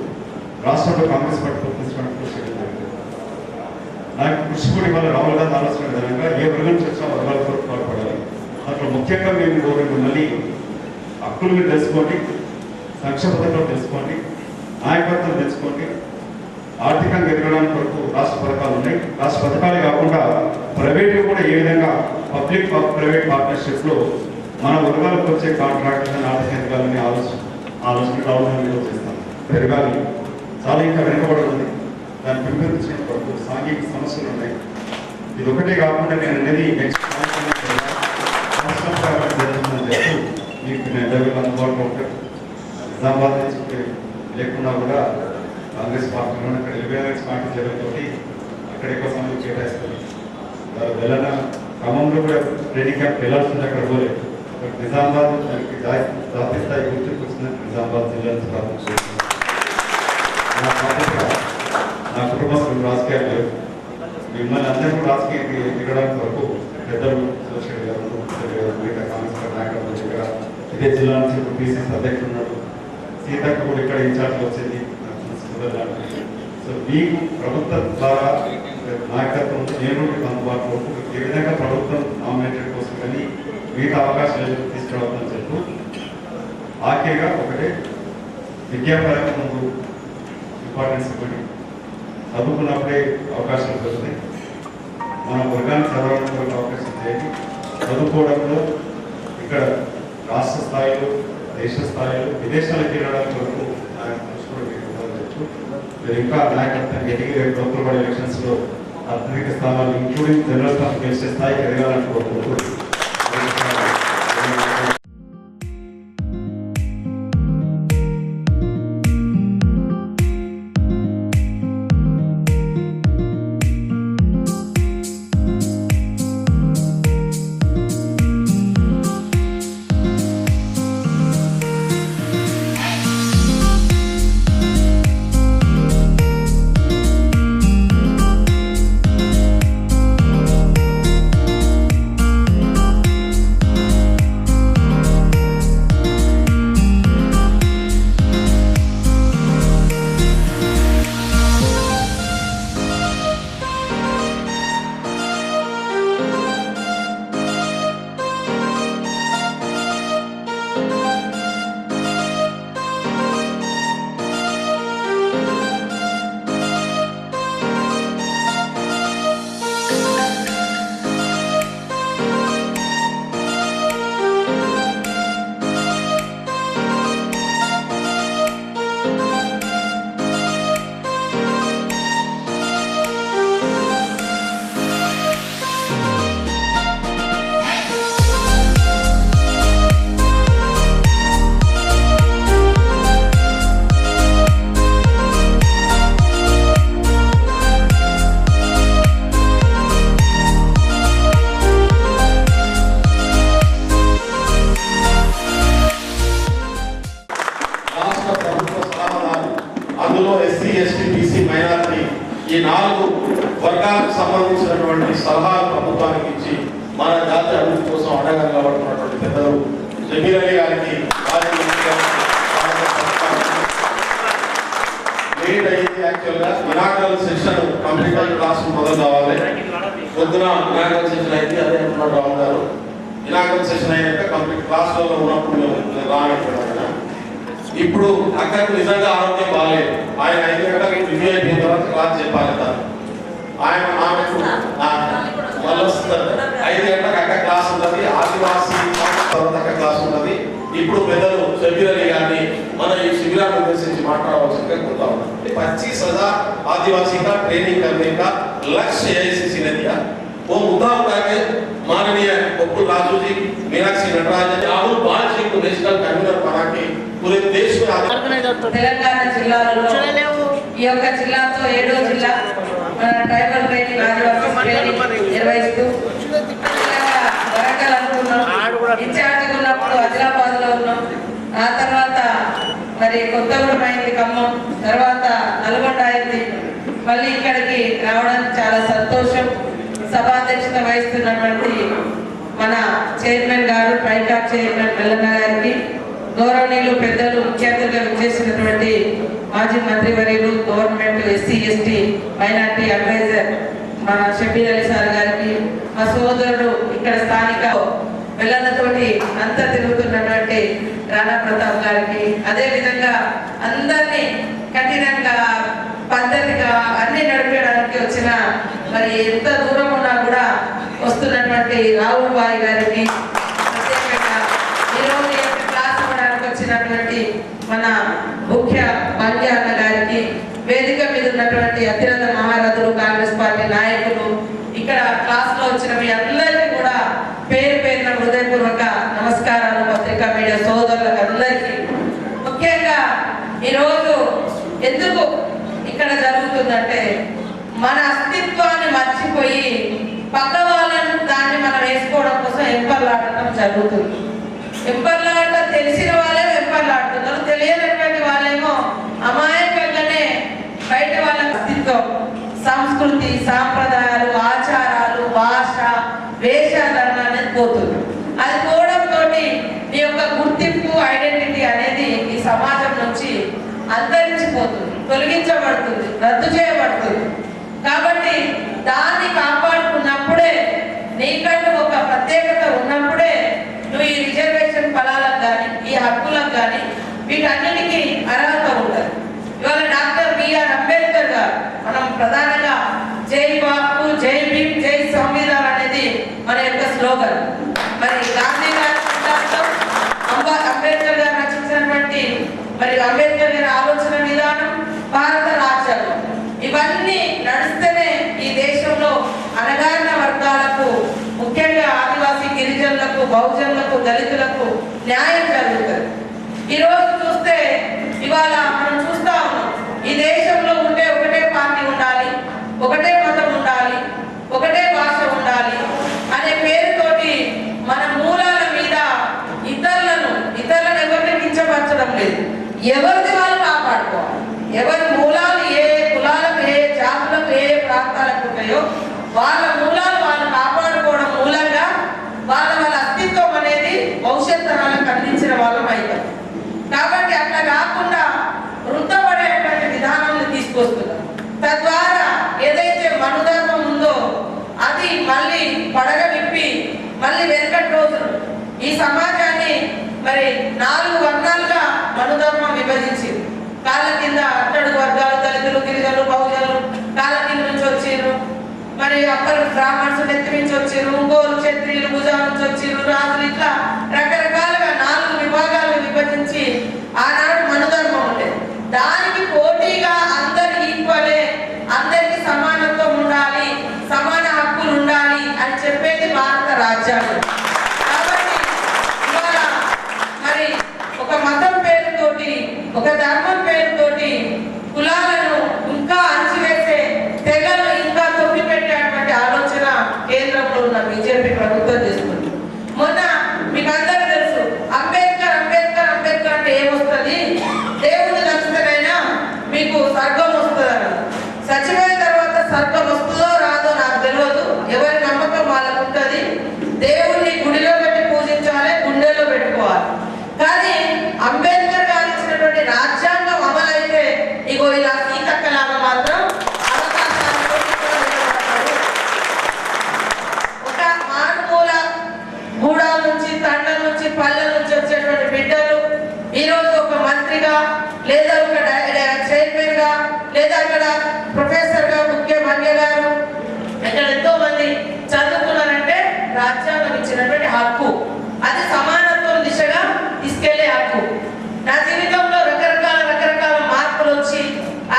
S8: రాష్ట్రంలో కాంగ్రెస్ పార్టీ ప్రతిష్ఠించడానికి కృషి చేయడం జరిగింది. నాకు కృషి కూడా ఇవాళ రాహుల్ గాంధీ ఆలోచన విధంగా ఏ వర్గం నుంచి వచ్చినా వర్గాల కొరకు పాల్పడాలి. అట్లా ముఖ్యంగా మేము కోరే మిమ్మల్ని హక్కులు మీరు తెలుసుకోండి, సంక్షేమ పథకాలు తెలుసుకోండి, నాయకత్వం తెలుసుకోండి. ఆర్థికంగా ఎదగడానికి కొరకు రాష్ట్ర పథకాలు ఉన్నాయి. రాష్ట్ర పథకాలే కాకుండా ప్రైవేట్ కూడా ఏ విధంగా పబ్లిక్ ప్రైవేట్ పార్ట్నర్షిప్లో మన వర్గాలకు వచ్చే కాంట్రాక్టులను ఆర్థిక ఎదగాలని ఆలోచన రావడంలో చేస్తాం. పెరగాలి, చాలా ఇంకా వెనుకబడి ఉంది. దాన్ని పెంపొందించిన కొరకు సాంఘిక సమస్యలు ఉన్నాయి. ఇది ఒకటే కాకుండా నేను అనేది నెక్స్ట్ మీకు నేను అందుబాటులో ఉంటాను. నిజామాబాద్ నుంచి లేకున్నా కూడా కాంగ్రెస్ పార్టీలో అక్కడ ఎల్బీఆర్ఎస్ పార్టీ జరుగుతూ అక్కడ ఎక్కువ సమయం కేటాయిస్తారు. వెళ్ళిన క్రమంలో కూడా ట్రైనింగ్ క్యాంప్ వెళ్ళాల్సింది, అక్కడ పోలేదు. నిజామాబాద్ దానికి జాతీయ స్థాయి గుర్తింపు వచ్చిందంటే నిజామాబాద్ జిల్లాను ప్రారంభించారు. నా కుటుంబం రాజకీయాలు లేవు. మిమ్మల్ని అందరూ రాజకీయానికి దిగడానికి వరకు పెద్దలు సోషల్ గారు, మిగతా కాంగ్రెస్ నాయకులు ఇక్కడ ఇదే జిల్లా నుంచి బీసీసీ అధ్యక్షుడు ఉన్నాడు. సీతక్క కూడా ఇక్కడ ఇన్ఛార్జ్ వచ్చింది. సో మీకు ప్రభుత్వం ద్వారా నాయకత్వం నేను అందుబాటులో ఏ విధంగా ప్రభుత్వం నామినేటెడ్ కోసం కానీ మిగతా అవకాశాలు తీసుకురావద్దని చెప్పు. ఆఖరిగా ఒకటే, విద్యాపరంగా ముందు ఇంపార్టెన్స్ ఇవ్వండి. చదువుకున్నప్పుడే అవకాశాలు దొరుకుతాయి. మన వర్గాన్ని చదవడానికి అవకాశం చేయండి. చదువుకోవడంలో ఇక్కడ రాష్ట్ర స్థాయిలో, దేశ స్థాయిలో, విదేశాలకు వెళ్ళడానికి వరకు మీరు ఇంకా నాయకత్వం ఎదిగి లోకల్ బాడీ ఎలక్షన్స్లో అత్యధిక స్థానాలు ఇంక్లూడింగ్ జనరల్ స్థానం గెలిచే స్థాయికి ఎదగాలని కోరుకుంటూ
S5: ఈ 4 వర్గాలకు సంబంధించినటువంటి సలహాలు ప్రభుత్వానికి ఇచ్చి మన జాతీయ అభివృద్ధి కోసం అండగా నిలబడుతున్నటువంటి పెద్దలు జమీర్ అలీ గారికి లేట్ అయ్యింది. యాక్చువల్గా ఇనాగ్రల్ సెషన్ కంప్లీట్ క్లాస్ మొదలు కావాలి. పొద్దున ఇనాగ్రల్ సెషన్ అయింది, అదే అంటున్నారు రావు గారు. ఇనాగ్రల్ సెషన్ అయ్యాక కంప్లీట్ క్లాస్లలో ఉన్నప్పుడు మేము రానట్టున్నాం. ఇప్పుడు అక్కడికి నిజంగా ఆరోగ్యం బాగాలేదు. ఆయన 5 గంటలకు రివ్యూ అయిపోయిన తర్వాత క్లాస్ చెప్పాలి. ఆయన ఆమెకు మళ్ళీ వస్తుంది. 5 గంటలకు అక్కడ క్లాస్ ఉంటుంది, ఆదివాసీ తర్వాత అక్కడ క్లాస్ ఉంటుంది. ఇప్పుడు పెద్దలు జమీర్ అలీ గారిని మన ఈ శిబిరాన్ని ఉద్దేశించి మాట్లాడవలసిందిగా కోరుతా ఉన్నాం. 25,000 आदिवासी का ट्रेनिंग करने का लक्ष्य AICC ने दिया। वो मुद्दा उठा के माननीय बब्बू राजू जी, मीनाक्षी नटराजन, राहुल बाल जी को नेशनल कन्वीनर बना के पूरे देश में
S9: తెలంగాణ జిల్లాలలో ఈ యొక్క జిల్లాతో 7వ జిల్లా ట్రైబల్ ట్రైనింగ్ ఆదివాసీ ట్రైనింగ్ నిర్వహిస్తూ వరంగల్ అనుకున్నాం, ఇన్ఛార్జ్ ఉన్నప్పుడు ఆదిలాబాద్ లో ఉన్నాం. ఆ తర్వాత మరి కొత్తగూడెం అయింది, ఖమ్మం, తర్వాత నల్గొండ అయింది. మళ్ళీ ఇక్కడికి రావడం చాలా సంతోషం. సభాధ్యక్షత వహిస్తున్నటువంటి మన చైర్మన్ గారు, ట్రైకాప్ చైర్మన్ మెల్లన్న గారికి, గౌరవనీయులు పెద్దలు ముఖ్య అతిథిగా విచ్చేసినటువంటి మాజీ మంత్రివర్యులు, government SC ST minority adviser మన షబీర్ అలీ సార్ గారికి, మా సోదరుడు ఇక్కడ స్థానిక పిల్లలతోటి అంతా తిరుగుతున్నటువంటి రాణా ప్రతాప్ గారికి, అదే విధంగా అందరినీ కఠినంగా పద్ధతిగా అన్ని నడిపేయడానికి వచ్చిన మరి ఎంత దూరం ఉన్నా కూడా వస్తున్నటువంటి రాహుల్ భాయ్ గారికి, ప్రత్యేకంగా ఈరోజు క్లాస్ ఇవ్వడానికి వచ్చినటువంటి మన ముఖ్య భాగ్య అన్న గారికి, వేదిక మీద ఉన్నటువంటి అత్యున్నత మహారథులు కాంగ్రెస్ పార్టీ నాయకులు, ఇక్కడ క్లాస్ లో వచ్చిన మీ అందరికీ కూడా పేరు పేరున హృదయపూర్వక నమస్కారాలు. పత్రికా మీడియా సోదరులకు అందరికీ ముఖ్యంగా ఈరోజు ఎందుకు ఇక్కడ జరుగుతుందంటే, మన అస్తిత్వాన్ని మర్చిపోయి పక్క వాళ్ళని దాన్ని మనం వేసుకోవడం కోసం ఎంపర్లాడటం జరుగుతుంది. ఎంపర్లాట తెలిసిన వాళ్ళే ఎంపర్లాడుతున్నారు, తెలియనటువంటి వాళ్ళేమో అమాయకంగానే బయట వాళ్ళ అస్తిత్వం, సంస్కృతి, సాంప్రదాయాలు, ఆచారాలు, భాష, వేషధారణ అనేది పోతుంది. అది పోవడంతో ఈ యొక్క గుర్తింపు, ఐడెంటిటీ అనేది ఈ సమాజం నుంచి అంతరించిపోతుంది, తొలగించబడుతుంది, రద్దు చేయబడుతుంది. కాబట్టి దాన్ని కాపాడుకున్నప్పుడే, నీకంటూ ఒక ప్రత్యేకత ఉన్నప్పుడే నువ్వు ఈ రిజర్వేషన్ ఫలాలకు కానీ, ఈ హక్కులకు కానీ, వీటన్నిటికీ అర్హత ఉంటుంది. ఇవాళ డాక్టర్ బిఆర్ అంబేద్కర్ గారు, మనం ప్రధానంగా జై బాపు, జై భీమ్, జై సంవిధాన్ అనేది మన యొక్క స్లోగన్. మరి గాంధీ గారి సిద్ధాంతం, అంబేద్కర్ గారు రచించినటువంటి మరి అంబేద్కర్ గారి ఆలోచన విధానం, భారత రాజ్యాంగం, ఇవన్నీ నడుస్తేనే ఈ దేశంలో అణగారిన వర్గాలకు, ముఖ్యంగా ఆదివాసీ గిరిజనులకు, బహుజనులకు, దళితులకు న్యాయం జరుగుతుంది. ఈరోజు చూస్తే ఇవాళ మనం చూస్తా ఉన్నాం, ఈ దేశంలో ఉంటే ఒకటే పార్టీ ఉండాలి, ఒకటే మతం ఉండాలి, ఒకటే భాష ఉండాలి అనే పేరుతోటి మన మూలాల మీద ఇతరులను ఎవరిని కించపరచడం లేదు. ఎవరిది వాళ్ళు కాపాడుకోవాలి. ఎవరి మూలాలు ఏ కులాలకు, ఏ జాతులకు, ఏ ప్రాంతాలకు ఉంటాయో వాళ్ళ మూలాలు వాళ్ళు కాపాడుకోవడం మూలంగా వాళ్ళ అస్తిత్వం అనేది భవిష్యత్ తరాలకు అందించిన వాళ్ళం అవుతాం. కాబట్టి అట్లా కాకుండా వృద్ధపడేటువంటి విధానాన్ని తీసుకొస్తున్నారు. తద్వారా ఏదైతే మనుధర్మం ఉందో అది మళ్ళీ పడగ విప్పి మళ్ళీ వెనకటి రోజులు ఈ సమాజాన్ని మరి 4 వర్గాలుగా మనుధర్మం విభజించింది. కాళ్ళ కింద అట్టడుగు వర్గాలు, దళితులు, గిరిజనులు, బహుజనులు కాళ్ళ కింద నుంచి వచ్చిర్రు, మరి అప్పర్ బ్రాహ్మణ్స్ నెత్తి నుంచి వచ్చిర్రు, ఇంకోరు క్షత్రియులు భుజాల నుంచి వచ్చిర్రు, రాజులు, ఇట్లా రకరకాలుగా 4 విభాగాలు విభజించి ఆనాడు మనుధర్మం ఉండేది. దానికి పోటీగా అందరు ఈక్వలే, అందరికి సమానత్వం ఉండాలి, సమాన హక్కులు ఉండాలి అని చెప్పేది భారత రాజ్యాంగం. కాబట్టి ఇవాళ మరి ఒక మతం పేరుతోటి, ఒక ధర్మం పేరుతోటి కులాలను ఇంకా అణచివేసే, తెగలు ఇంకా తొక్కిపెట్టేటువంటి ఆలోచన కేంద్రంలో ఉన్న బీజేపీ ప్రభుత్వం చేస్తుంది. మొన్న మీకు అందరూ తెలుసు, అంబేద్కర్ అంబేద్కర్ అంబేద్కర్ అంటే ఏమొస్తుంది, దేవుడు నచ్చితేనైనా మీకు స్వర్గం వస్తుందన్న. చచ్చిపోయిన తర్వాత స్వర్గం వస్తుందో రాదో నాకు తెలియదు, ఎవరి నమ్మకం వాళ్ళకు ఉంటుంది. దేవుణ్ణి గుడిలో పెట్టి పూజించాలి, గుండెల్లో పెట్టుకోవాలి. కానీ అంబేద్కర్ గారు ఇచ్చినటువంటి రాజ్యాంగం అమలైతే ఇగో ఇలా సీతక్కలాగా మాత్రం ఒక మారుమూల గూడాల నుంచి, తండ్రి నుంచి, పల్లెల నుంచి వచ్చేటువంటి బిడ్డలు ఈరోజు ఒక మంత్రిగా, లేదా ఒక చైర్మన్ గా, లేదా అక్కడ ప్రొఫెసర్ గా, ముఖ్య భాగ్య గారు, ఇక్కడ ఎంతో మంది చదువుకున్నారంటే రాజ్యాంగం ఇచ్చినటువంటి హక్కు, అది సమానత్వం దిశగా తీసుకెళ్లే హక్కు. నా జీవితంలో రకరకాల మార్పులు వచ్చి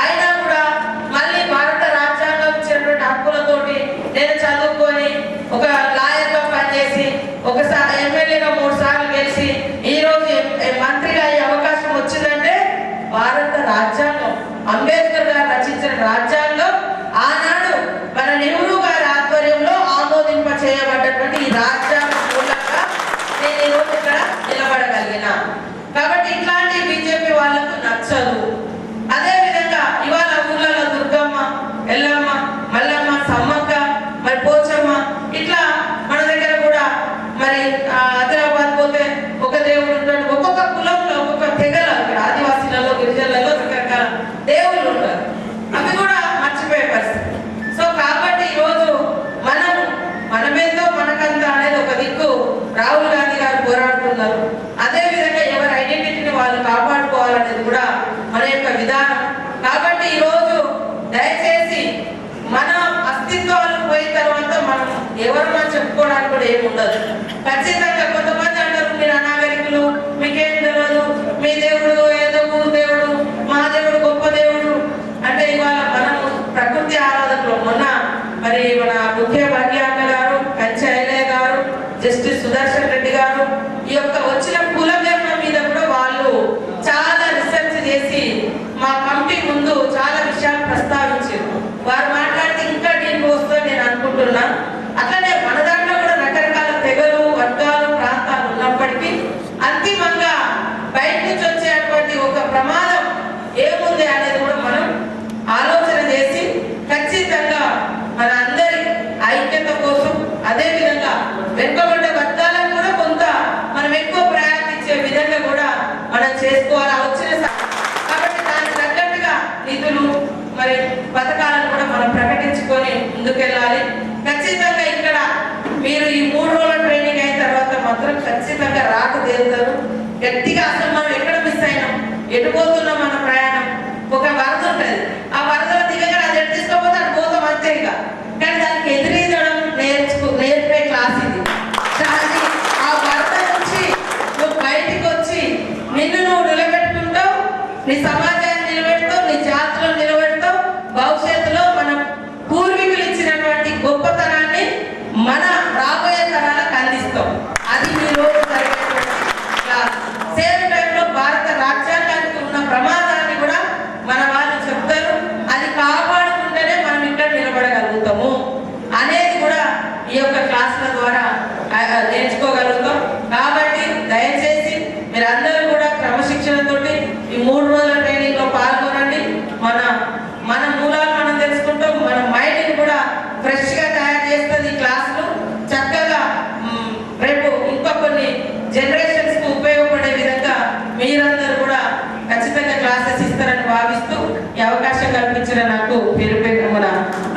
S9: అయినా కూడా మళ్ళీ భారత రాజ్యాంగం ఇచ్చినటువంటి హక్కులతోటి నేను చదువుకొని ఒక లాయర్ గా పనిచేసి, ఒకసారి ఎమ్మెల్యేగా 3 సార్లు గెలిచి ఈరోజు మంత్రిగా అయ్యే అవకాశం వచ్చిందంటే భారత రాజ్యాంగం, అంబేద్కర్ గారు రచించిన రాజ్యాంగం, ఆనాడు మన నెహ్రూ గారి ఆధ్వర్యంలో ఆమోదింప చేయబడ్డటువంటి ఈ రాజ్యాంగం మూలంగా నేను ఈరోజు ఇక్కడ నిలబడగలిగిన. కాబట్టి ఇట్లాంటి బీజేపీ వాళ్ళకు నచ్చదు. అదే విధంగా ఇవాళ ఊర్లలో దుర్గమ్మ, ఎల్లమ్మ, మల్లమ్మ, సమ్మక్క, మరి పోచమ్మ, ఇట్లా మన దగ్గర కూడా మరి ఆదిలాబాద్ పోతే ఒక దేవుడు ఉంటాడు. ఒక్కొక్క కులంలో, ఒక్కొక్క తెగల, ఆదివాసీలలో, గిరిజనులలో రకరకాల దేవుళ్ళు ఉంటారు. అవి కూడా మర్చిపోయే పరిస్థితి. సో కాబట్టి ఈరోజు మనమేందో మనకంతా అనేది ఒక దిక్కు రాహుల్ ఈరోజు దయచేసి మన అస్తిత్వాలు పోయిన తర్వాత మనం ఎవరన్నా చెప్పుకోవడానికి కూడా ఏమి ఉండదు. ఖచ్చితంగా కొంతమంది అంటారు మీరు అనాగరికులు, మీకేం తెలియదు, మీ దేవుడు ఏదో దేవుడు, మా దేవుడు గొప్ప దేవుడు అంటే. ఇవాళ మనము ప్రకృతి ఆరాధకులు. మొన్న మరి మన ముఖ్య భాగ్యాన్న గారు, కంచె ఐలయ్య గారు, జస్టిస్ సుదర్శన్ రెడ్డి గారు ఈ యొక్క వచ్చిన కులగర్మ మీద కూడా వాళ్ళు చాలా రీసెర్చ్ చేసి మా కమిటీ ముందు చాలా విషయాలు ప్రస్తావించారు. వారు మాట్లాడితే ఇంకా దీనికి వస్తుందని నేను అనుకుంటున్నా. అట్లనే మన దాంట్లో కూడా రకరకాల తెగలు, వర్గాలు, ప్రాంతాలు ఉన్నప్పటికీ అంతిమంగా బయట నుంచి వచ్చేటువంటి ఒక ప్రమాదం ఏముంది అనేది కూడా మనం ఆలోచన చేసి ఖచ్చితంగా మన అందరి ఐక్యత కోసం, అదేవిధంగా వెనుకబడ్డ వర్గాలకు కూడా కొంత మనం ఎక్కువ ప్రయాణించే విధంగా కూడా మనం చేసుకోవాలి. వచ్చిన కాబట్టి దానికి తగ్గట్టుగా నిధులు మరి పథకాలను కూడా మనం ప్రకటించుకొని ముందుకెళ్ళాలి. ఖచ్చితంగా ఇక్కడ మీరు ఈ 3 రోజుల ట్రైనింగ్ అయిన తర్వాత మాత్రం ఖచ్చితంగా రాక తేలుతారు. గట్టిగా అసలు మనం ఎక్కడ మిస్ అయినాం, ఎటు పోతున్నాం మన ప్రయాణం. ఒక వరద ఉంటుంది, ఆ వరదలో దిగగా అది ఎటు తీసుకోపోతే అటు పోతాం అంతే. ఇక కానీ దానికి ఎదురీదడం నేర్పే క్లాస్ ఇది. దాన్ని ఆ వరద నుంచి నువ్వు బయటికి వచ్చి నిన్ను నువ్వు నిలబెట్టుకుంటావు, నీ సమాజాన్ని నిలబెడతావు, నీ జాతులను నిలబెడతావు. భవిష్యత్తులో మన పూర్వీకులు ఇచ్చినటువంటి గొప్పతనాన్ని మన రాబోయే తరాలకు అందిస్తాం. అది ఈ రోజు జరిగేటువంటి క్లాస్. సేమ్ టైంలో భారత రాజ్యాంగానికి ఉన్న ప్రమాదాన్ని కూడా మన వాళ్ళు చెప్తారు. అది కాపాడుకుంటేనే మనం ఇక్కడ నిలబడగలుగుతాము అనేది కూడా ఈ యొక్క క్లాసుల ద్వారా నేర్చుకోగలుగుతాం. కాబట్టి దయచేసి మీరందరూ కూడా క్రమశిక్షణతోటి ఈ 3 రోజుల ట్రైనింగ్ లో పాల్గొనండి. మన మూలాలు మనం తెలుసుకుంటాం, మన మైండ్ని కూడా ఫ్రెష్ గా తయారు చేస్తుంది ఈ క్లాసులు. చక్కగా రేపు ఇంకా కొన్ని జనరేషన్స్ కు ఉపయోగపడే విధంగా మీరందరూ కూడా ఖచ్చితంగా క్లాసెస్ ఇస్తారని భావిస్తూ ఈ అవకాశం కల్పించిన నాకు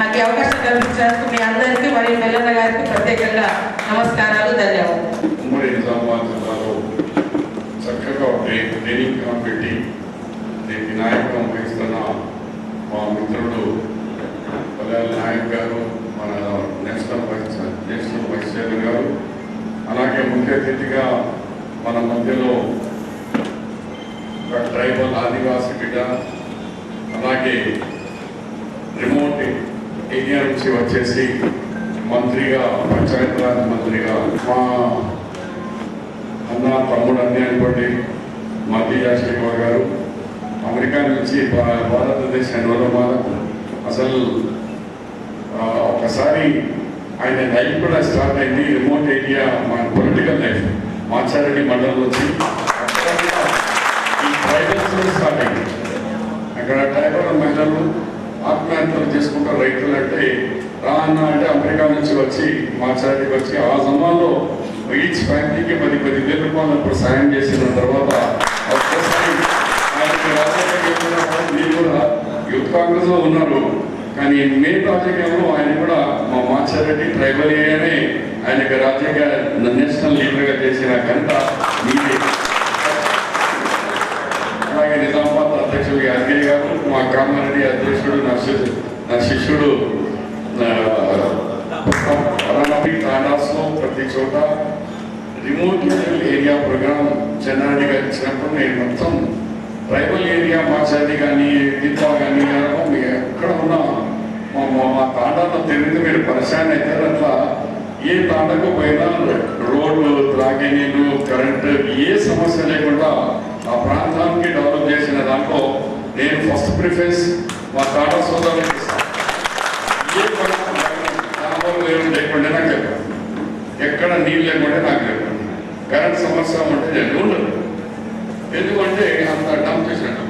S9: నాకు ఈ అవకాశం కల్పించినందుకు మీ అందరికీ మరియు మెల్లన్న గారికి ప్రత్యేకంగా నమస్కారాలు, ధన్యవాదాలు.
S7: ఉమ్మడి నిజామాబాద్ జిల్లాలో చక్కగా ట్రైనింగ్ క్యాంప్ పెట్టి దీనికి నాయకత్వం వహిస్తున్న మా మిత్రుడు పల్లెల నాయక్ గారు, మన నేషనల్ వైస్ చైర్మన్ గారు, అలాగే ముఖ్య అతిథిగా మన మధ్యలో ఒక ట్రైబల్ ఆదివాసీ బిడ్డ, అలాగే రిమోట్ ఏరియా నుంచి వచ్చేసి మంత్రిగా, పంచాయతీరాజ్ మంత్రిగా మా అన్న తమ్ముడు అన్నీ అనుకోండి మధ్య శ్రీకుమార్ గారు, అమెరికా నుంచి భారతదేశ అనువాదమాల. అసలు ఒకసారి ఆయన లైఫ్ కూడా స్టార్ట్ అయింది రిమోట్ ఏరియా, మన పొలిటికల్ లైఫ్ మాచారెడ్డి మండలం నుంచి ఈ ట్రైబల్స్ స్టార్ట్ అయింది. అక్కడ ట్రైబల్ మహిళలు ఆత్మహత్యలు చేసుకుంటారు. రైతులు అంటే రా అన్న అంటే అమెరికా నుంచి వచ్చి మాచారెడ్డికి వచ్చి ఆ సమయంలో ఈచ్ ఫ్యామిలీకి 10,000 రూపాయలు అప్పుడు సాయం చేసిన తర్వాత ఒక్కసారి మీరు కూడా యూత్ కాంగ్రెస్ లో ఉన్నారు, కానీ మెయిన్ రాజకీయంలో ఆయన కూడా మా మాచారెడ్డి ట్రైబల్ ఏరియానే ఆయనకి రాజకీయ నేషనల్ లీడర్గా చేసిన ఘనత మీదే. అలాగే నిజామాబాద్ అధ్యక్షుడు యాదగిరి గారు, మా కామారెడ్డి అధ్యక్షుడు నా శిష్యుడు తాండాస్లో ప్రతి చోట రిమోట్ ఏరియా ప్రోగ్రామ్ చెన్నారెడ్డి గారు ఇచ్చినప్పుడు నేను మొత్తం ట్రైబల్ ఏరియా మాచారెడ్డి కానీ దీపా కానీ ఎక్కడ ఉన్నా మా తాండాలో తిరిగితే మీరు పరిశాన్ అవుతారు. అట్లా ఏ తాండకు పోయినా రోడ్లు, త్రాగినీళ్ళు, కరెంటు ఏ సమస్య లేకుండా ఆ ప్రాంతానికి డెవలప్ చేసిన దాంట్లో నేను ఫస్ట్ ప్రిఫరెన్స్ మా తాండా సోదరులకు ఇస్తాను. ఏ పని లేకుండా నాకు చెప్పండి, ఎక్కడ నీళ్ళు లేకుండా నాకు చెప్పండి, కరెంట్ సమస్య ఉంటే నేను ఉండదు. ఎందుకంటే అంత డంప్ చేసినట్టు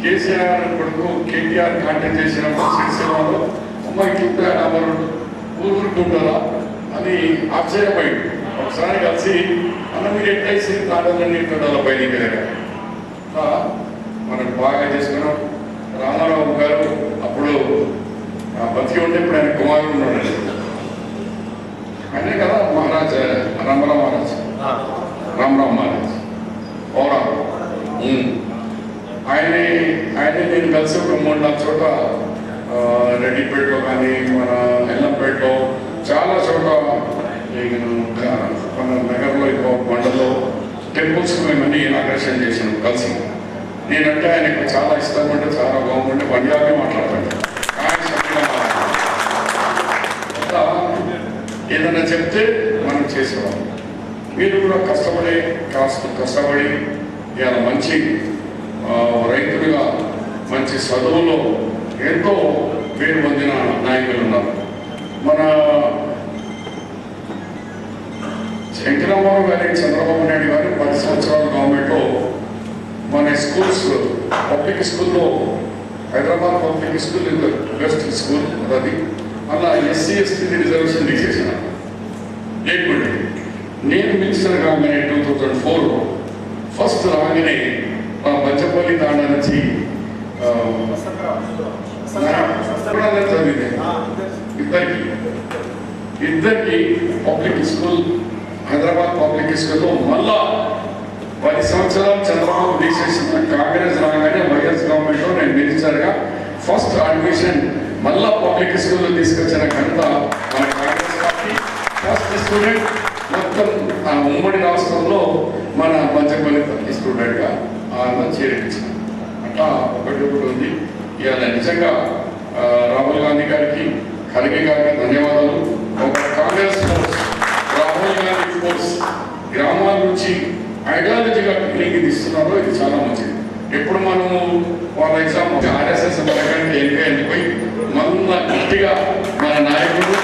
S7: కేసీఆర్ కొడుకు కేటీఆర్ కాంటాక్ట్ చేసినప్పుడు సిరిసిల్లలో అమ్మాయి చుట్టూ ఊరుకుంటారా అని ఆశ్చర్యపోయింది. ఒకసారి కలిసి అన్న మీరు ఎట్లయితే తాడాలని డెవలప్ అయింది కదా మనం బాగా చేసుకున్నాం. రామారావు గారు అప్పుడు బతికి ఉంటే ఇప్పుడు ఆయన కుమారుడు ఉన్నాడు, ఆయనే కదా మహారాజ్ రామరావు మహారాజ్ పౌరావు. ఆయన
S10: ఆయన నేను కలిసి ఒక 3-4 చోట రెడ్డిపేటలో కానీ మన ఎల్లంపేటలో చాలా చోట మన నగర్లో ఇంకో మండల్లో టెంపుల్స్ మేమన్నీ ఇనాగ్రేషన్ చేసాను కలిసి. నేనంటే ఆయనకు చాలా ఇష్టం అంటే చాలా బాగుంటే పంజాబీ మాట్లాడతాను. ఏదైనా చెప్తే మనం చేసేవాళ్ళం. మీరు కూడా కష్టపడి ఇవాళ మంచి రైతులుగా మంచి చదువులో ఎంతో పేరు పొందిన నాయకులు ఉన్నారు. మన వెంకటరామారావు గారి, చంద్రబాబు నాయుడు గారు 10 సంవత్సరాల గవర్నమెంట్లో మన స్కూల్స్ పబ్లిక్ స్కూల్లో Hyderabad public school is the best school అది. అలా ఎస్సీ ఎస్టీ రిజర్వేషన్ తీసేసిన లేకుంటే నేను మినిస్టర్ కాగానే 2004 ఫస్ట్ రాగానే బచ్చపల్లి తాండా నుంచి చదివింది. ఇద్దరికి పబ్లిక్ స్కూల్ హైదరాబాద్ పబ్లిక్ స్కూల్లో మళ్ళా 10 సంవత్సరాలు చంద్రబాబు తీసేసిన కాంగ్రెస్ రాగానే వైఎస్ గవర్నమెంట్లో నేను మినిస్టర్గా ఫస్ట్ అడ్మిషన్ మళ్ళా పబ్లిక్ స్కూల్లో తీసుకొచ్చిన ఘనత మన కాంగ్రెస్ పార్టీ. ఫస్ట్ స్టూడెంట్ మొత్తం ఉమ్మడి రాష్ట్రంలో మన పంచపల్లి స్టూడెంట్గా చేర్పించాను. అట్లా ఒకటి ఉంది. ఇవాళ నిజంగా రాహుల్ గాంధీ గారికి, ఖర్గే గారికి ధన్యవాదాలు. ఒక కాంగ్రెస్ ఫోర్స్, రాహుల్ గాంధీ ఫోర్స్ గ్రామాల నుంచి ఐడియాలజీగా ట్రైనింగ్ ఇస్తున్నారో ఇది చాలా మంచిది. ఎప్పుడు మనము వాళ్ళ ఎగ్జామ్ ఆర్ఎస్ఎస్ పథకానికి వెళ్ళిపోయి మళ్ళా గట్టిగా మన నాయకుడు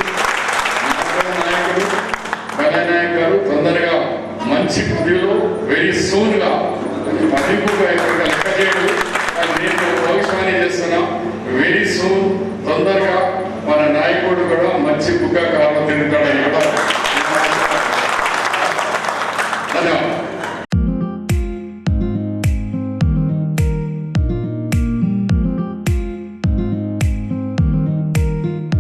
S10: కళ్యాణ్ గారు తొందరగా మంచి పదవిలో వెరీ సూన్గా 10 లెక్క చేయడు